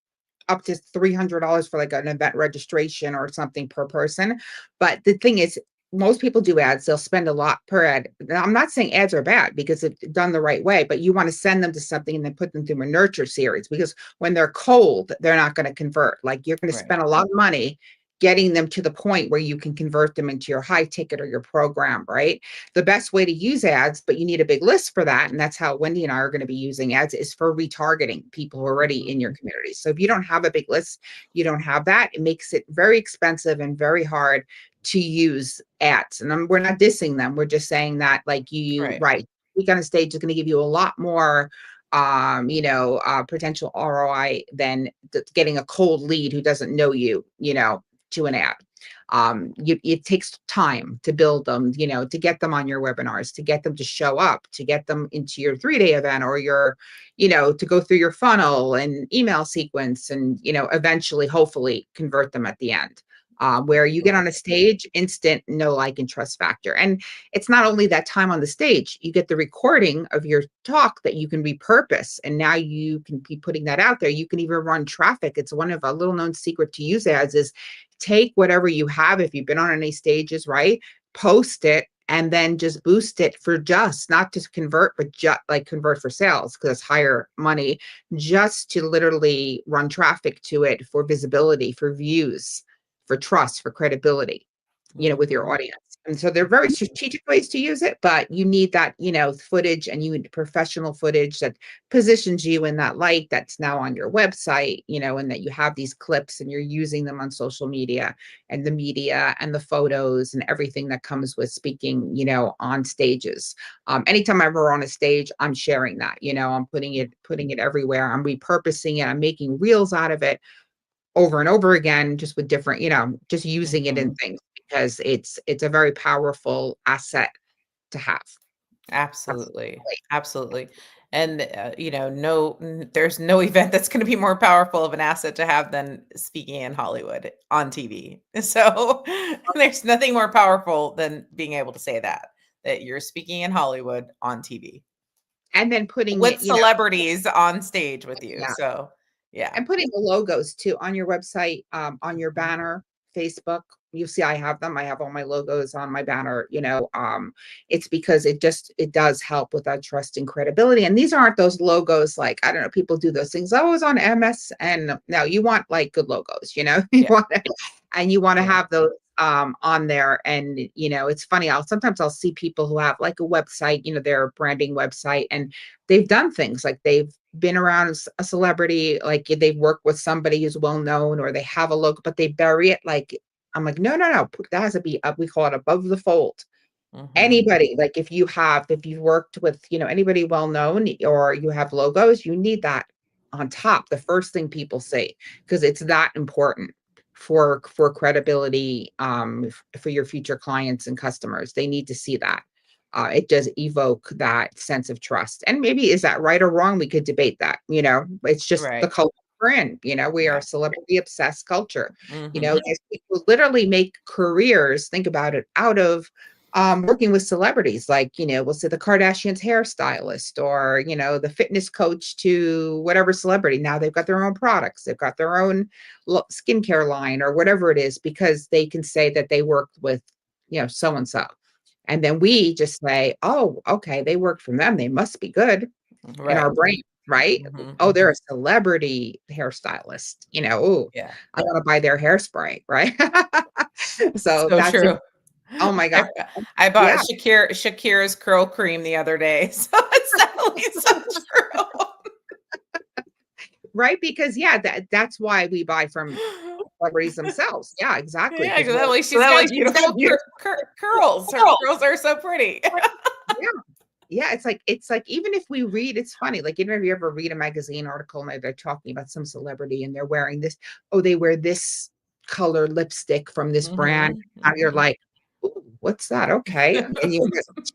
up to $300 for like an event registration or something per person. But the thing is, most people do ads, they'll spend a lot per ad. Now, I'm not saying ads are bad because if done the right way, but you want to send them to something and then put them through a nurture series, because when they're cold, they're not going to convert. Like, you're going to right, spend a lot of money getting them to the point where you can convert them into your high ticket or your program, right? The best way to use ads, but you need a big list for that. And that's how Wendy and I are going to be using ads, is for retargeting people who are already in your community. So if you don't have a big list, you don't have that, it makes it very expensive and very hard to use ads. And we're not dissing them. We're just saying that, like, right. right, speak on a stage is going to give you a lot more potential ROI than getting a cold lead who doesn't know you, to an ad. It takes time to build them, to get them on your webinars, to get them to show up, to get them into your 3-day event, or to go through your funnel and email sequence, and, eventually, hopefully, convert them at the end. Where you get on a stage, instant know, like, and trust factor. And it's not only that time on the stage, you get the recording of your talk that you can repurpose. And now you can be putting that out there. You can even run traffic. It's one of a little known secret to use ads is take whatever you have. If you've been on any stages, right? Post it and then just boost it for just not to convert, but just like convert for sales, because it's higher money, just to literally run traffic to it for visibility, for views, for trust, for credibility, with your audience. And so they're very strategic ways to use it, but you need that, footage, and you need professional footage that positions you in that light that's now on your website, and that you have these clips and you're using them on social media, and the media and the photos and everything that comes with speaking, on stages. Anytime I'm ever on a stage, I'm sharing that, I'm putting it everywhere. I'm repurposing it. I'm making reels out of it over and over again, just with different, just using it in things, because it's a very powerful asset to have. Absolutely. Absolutely. And, there's no event that's going to be more powerful of an asset to have than speaking in Hollywood on TV. So there's nothing more powerful than being able to say that you're speaking in Hollywood on TV And then putting with it, celebrities on stage with you. yeah, So, yeah. and putting the logos too on your website, on your banner, Facebook. You see, I have them. I have all my logos on my banner. It's because it does help with that trust and credibility. And these aren't those logos like, I don't know, people do those things. Oh, it's on MS, and no, you want like good logos. You Yeah. want to, and you want to Yeah. have those on there. And it's funny. Sometimes I'll see people who have like a website, their branding website, and they've done things like they've been around as a celebrity, like they've worked with somebody who's well known, or they have a logo, but they bury it. Like, I'm like, no, no, no, that has to be up. We call it above the fold. Mhm. Anybody, like if you've worked with, anybody well known, or you have logos, you need that on top, the first thing people see, because it's that important for credibility, for your future clients and customers. They need to see that. It does evoke that sense of trust. And maybe, is that right or wrong? We could debate that. It's just the Right. culture we're in. We are Yeah. a celebrity obsessed culture. Mhm. There's people literally make careers, think about it, out of working with celebrities, like, we'll say the Kardashians hairstylist, or, the fitness coach to whatever celebrity. Now they've got their own products, they've got their own skincare line, or whatever it is, because they can say that they worked with, so and so. And then we just say, oh, okay, they worked for them, they must be good in Right. our brain, right? Mhm. Oh, they're a celebrity hairstylist, oh, Yeah. I want to buy their hairspray, right? So So that's it. true. Oh my God. I bought Yeah. Shakira's curl cream the other day. So it's definitely so true. Right, because yeah, that's why we buy from celebrities themselves. Yeah, exactly. Yeah, 'Cause we're exactly. She's got beautiful curls. Her curls are so pretty. yeah. Yeah, it's like even if we read, it's funny. Like, if you ever read a magazine article and they're talking about some celebrity and they're wearing this, oh, they wear this color lipstick from this brand. Mhm, Now you're mhm. like, ooh, what's that? Okay. And you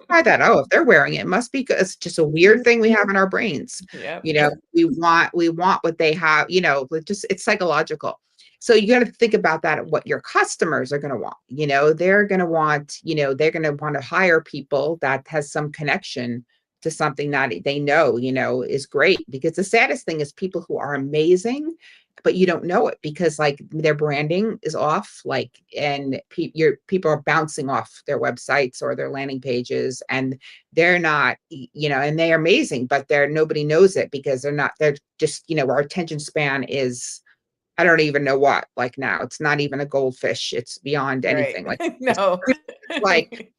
try that. Oh, if they're wearing it, it must be good. It's just a weird thing we have in our brains. Yep. You know, we want what they have, it's psychological. So you got to think about that, what your customers are going to want. They're going to want, they're going to want to hire people that has some connection to something that they know, is great. Because the saddest thing is people who are amazing, but you don't know it because like their branding is off, like, and your people are bouncing off their websites or their landing pages, and they're not, and they are amazing, but nobody knows it because they're just, our attention span is, I don't even know what, like now. It's not even a goldfish. It's beyond Right. anything. Like, No. like,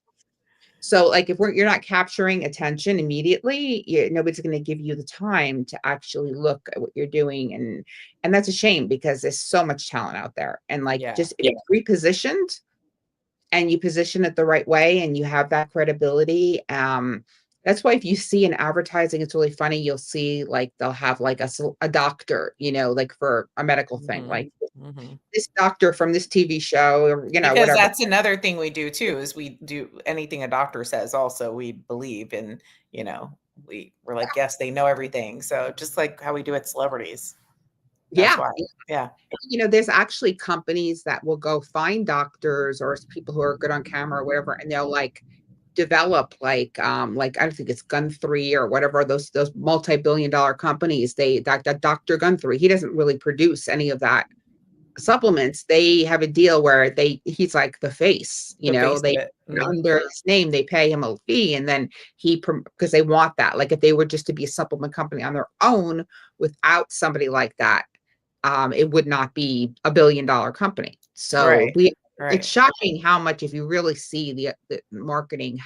so like if you're not capturing attention immediately, nobody's going to give you the time to actually look at what you're doing. And that's a shame because there's so much talent out there. And like, Yeah. just if it's repositioned and you position it the right way and you have that credibility, that's why if you see in advertising, it's really funny. You'll see like they'll have like a doctor, like for a medical thing, Mhm, like mhm. this doctor from this TV show, or Because whatever. that's another thing we do too, is we do anything a doctor says also we believe in, we're like, yes, they know everything. So just like how we do with celebrities. That's Yeah. why. Yeah. There's actually companies that will go find doctors or people who are good on camera or whatever, and they'll like develop like I don't think it's Gun3 or whatever, those multi-billion-dollar companies. That Dr. Gun3, he doesn't really produce any of that supplements. They have a deal where he's like the face, The face they of it. under his name, they pay him a fee, and then because they want that. Like if they were just to be a supplement company on their own without somebody like that, it would not be a billion-dollar company. So Right. it's Right. shocking how much, if you really see the marketing,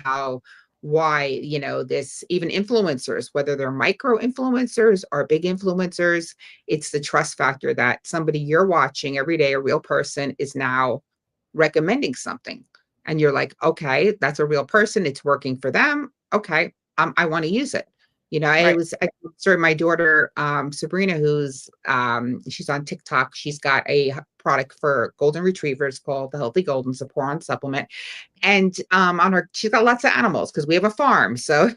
why, this, even influencers, whether they're micro influencers or big influencers, it's the trust factor that somebody you're watching every day, a real person, is now recommending something. And you're like, okay, that's a real person. It's working for them. Okay. I want to use it. Right. I started my daughter, Sabrina, who's, she's on TikTok. She's got a product for golden retrievers called the Healthy Golden Support supplement. And she's got lots of animals because we have a farm. So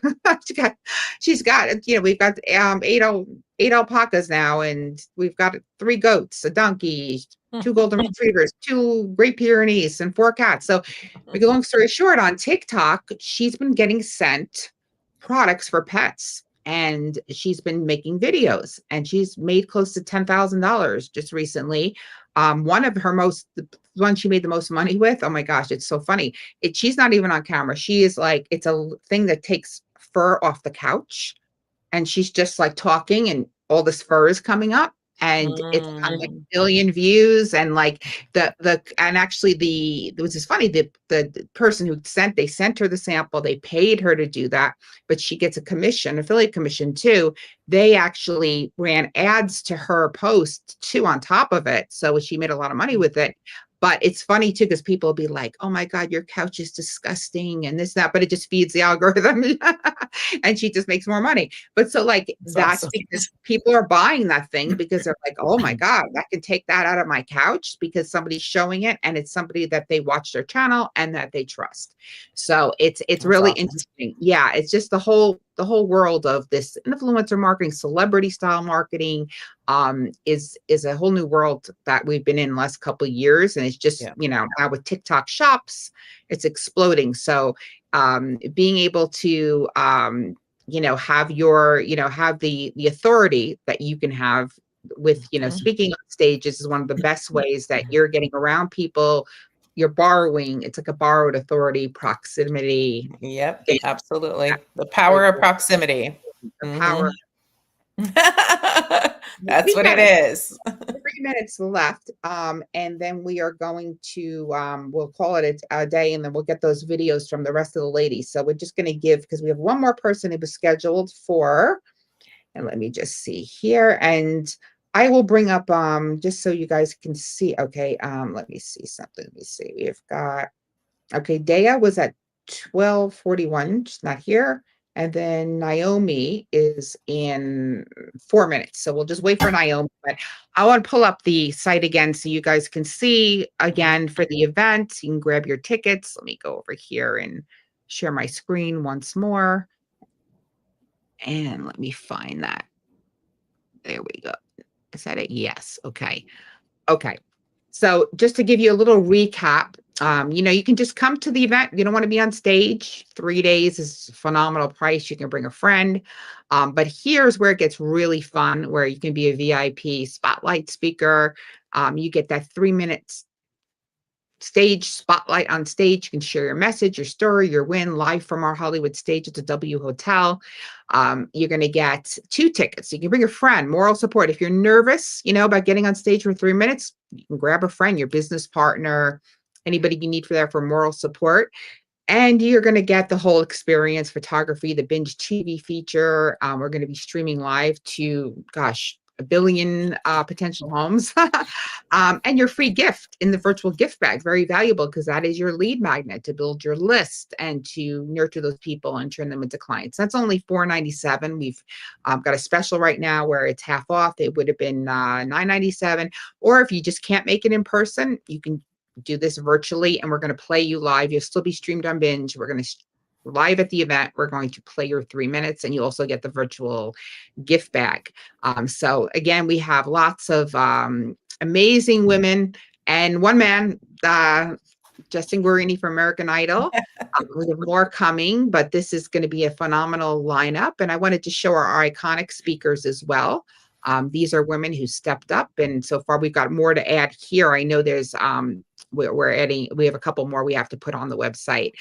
she's got, we've got eight alpacas now, and we've got 3 goats, a donkey, 2 golden retrievers, 2 Great Pyrenees, and 4 cats. So make a long story short, on TikTok, she's been getting sent products for pets. And she's been making videos, and she's made close to $10,000 just recently. One of her the one she made the most money with, oh my gosh, it's so funny. She's not even on camera. She is like, it's a thing that takes fur off the couch, and she's just like talking, and all this fur is coming up, and it's on like 1 billion views. And like and actually it was just funny, the person who they sent her the sample, they paid her to do that, but she gets a commission, affiliate commission too. They actually ran ads to her post too on top of it, so she made a lot of money with it. But it's funny too, because people will be like, oh my God, your couch is disgusting and this, that, but it just feeds the algorithm. And she just makes more money. But so like, that's awesome. because people are buying that thing because they're like, oh my God, I can take that out of my couch because somebody's showing it, and it's somebody that they watch their channel and that they trust. So it's really awesome. interesting. Yeah. It's just the whole world of this influencer marketing, celebrity style marketing, is a whole new world that we've been in the last couple of years. And it's just, now with TikTok shops, it's exploding. So being able to have have the authority that you can have with speaking on stages is one of the best ways that you're getting around people. You're borrowing, it's like a borrowed authority, proximity. Yep, absolutely. The power of proximity. The power. That's what it is. 3 minutes left, and then we are going to we'll call it a day, and then we'll get those videos from the rest of the ladies. So we're just going to give, because we have one more person who was scheduled for, and let me just see here, and I will bring up, just so you guys can see. Okay, let me see something. Let me see. We've got, okay, Dea was at 12:41. She's not here. And then Naomi is in 4 minutes. So we'll just wait for Naomi. But I want to pull up the site again so you guys can see again for the event. You can grab your tickets. Let me go over here and share my screen once more. And let me find that. There we go. Is that it? Yes. Okay. Okay. So just to give you a little recap, you can just come to the event. You don't want to be on stage. 3 days is a phenomenal price. You can bring a friend. But here's where it gets really fun, where you can be a VIP spotlight speaker. You get that 3 minutes stage spotlight on stage. You can share your message, your story, your win live from our Hollywood stage at the W Hotel. You're going to get 2 tickets. You can bring a friend, moral support. If you're nervous, about getting on stage for 3 minutes, you can grab a friend, your business partner, anybody you need for there for moral support. And you're going to get the whole experience, photography, the binge TV feature. We're going to be streaming live to, gosh, a billion potential homes. And your free gift in the virtual gift bag, very valuable because that is your lead magnet to build your list and to nurture those people and turn them into clients. That's only $497. We've got a special right now where it's half off. It would have been $997. Or if you just can't make it in person, you can do this virtually, and we're going to play you live. You'll still be streamed on Binge. We're going to live at the event. We're going to play your 3 minutes, and you also get the virtual gift bag. So again, we have lots of amazing women and one man, Justin Guarini from American Idol. We have more coming, but this is going to be a phenomenal lineup. And I wanted to show our iconic speakers as well. These are women who stepped up, and so far we've got more to add here. I know there's we're adding, we have a couple more we have to put on the website,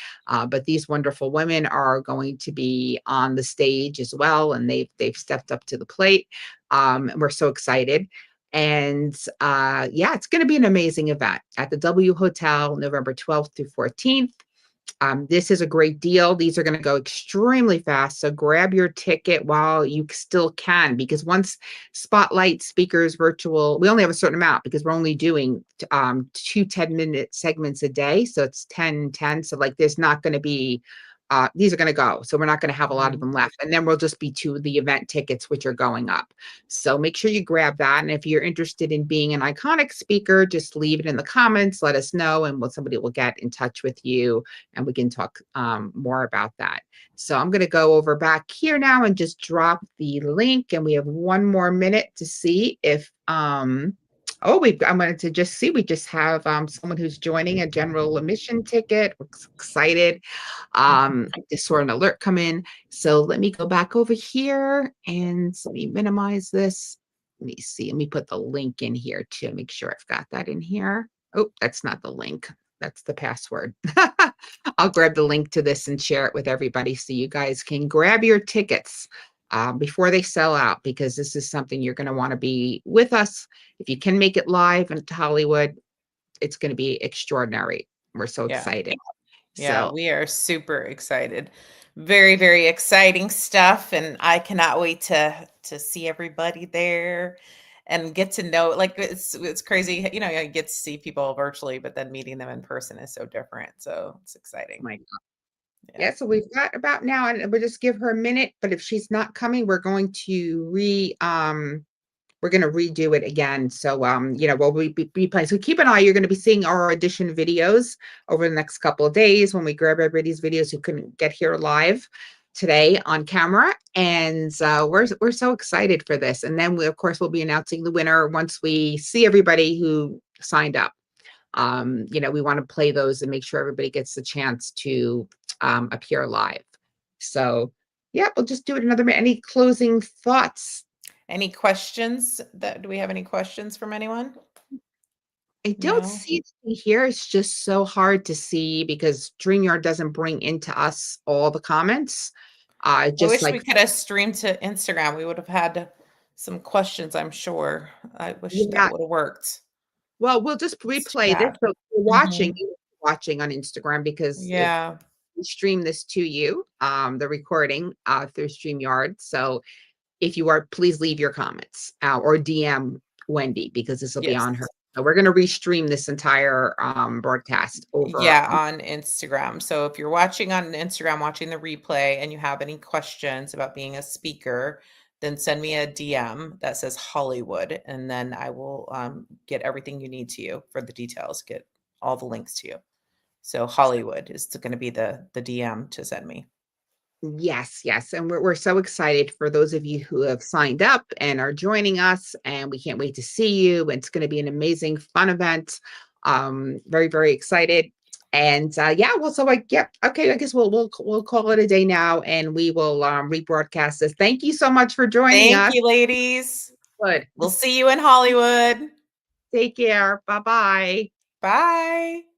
but these wonderful women are going to be on the stage as well, and they've stepped up to the plate. And we're so excited. And yeah, it's going to be an amazing event at the W Hotel, November 12th through 14th. This is a great deal. These are going to go extremely fast. So grab your ticket while you still can, because once Spotlight Speakers Virtual, we only have a certain amount because we're only doing 2 10-minute segments a day. So it's 10, 10. So like there's not going to be, these are going to go. So we're not going to have a lot of them left. And then we'll just be to the event tickets, which are going up. So make sure you grab that. And if you're interested in being an iconic speaker, just leave it in the comments, let us know, and somebody will get in touch with you and we can talk more about that. So I'm going to go over back here now and just drop the link. And we have 1 more minute to see if, I'm going to just see, we just have someone who's joining a general admission ticket. We're excited. I just saw an alert come in. So let me go back over here and let me minimize this. Let me see. Let me put the link in here to make sure I've got that in here. Oh, that's not the link. That's the password. I'll grab the link to this and share it with everybody so you guys can grab your tickets before they sell out, because this is something you're going to want to be with us. If you can make it live in Hollywood, it's going to be extraordinary. We're so excited. Yeah, So we are super excited. Very, very exciting stuff. And I cannot wait to see everybody there and get to know, like, it's crazy. You get to see people virtually, but then meeting them in person is so different. So it's exciting. my God. Yeah, so we've got about now, and we'll just give her a minute, but if she's not coming, we're going to redo it again. So we'll be playing. So keep an eye. You're going to be seeing our audition videos over the next couple of days when we grab everybody's videos who couldn't get here live today on camera. And we're so excited for this. And then we, of course, will be announcing the winner once we see everybody who signed up. We want to play those and make sure everybody gets the chance to appear live. So yeah, we'll just do it another minute. Any closing thoughts? Any questions? Do we have any questions from anyone? I don't No. see it here. It's just so hard to see because StreamYard doesn't bring into us all the comments. I Just wish like, we could have streamed to Instagram. We would have had some questions, I'm sure. I wish yeah, that would have worked. well, we'll just It's too replay this. bad. So if you're watching on Instagram, because if Yeah. we stream this to you, the recording through StreamYard. So if you are, please leave your comments or DM Wendy, because this will be Yes. on her. So we're going to restream this entire broadcast over. Yeah, on Instagram. So if you're watching on Instagram, watching the replay, and you have any questions about being a speaker, then send me a DM that says Hollywood, and then I will get everything you need to you for the details, get all the links to you. So Hollywood is going to be the DM to send me. Yes, yes. And we're so excited for those of you who have signed up and are joining us, and we can't wait to see you. It's going to be an amazing, fun event. Very, very excited. And yeah, well, so okay, I guess we'll call it a day now, and we will rebroadcast this. Thank you so much for joining us. Thank you, ladies. Good. We'll see you in Hollywood. Take care. Bye-bye. Bye.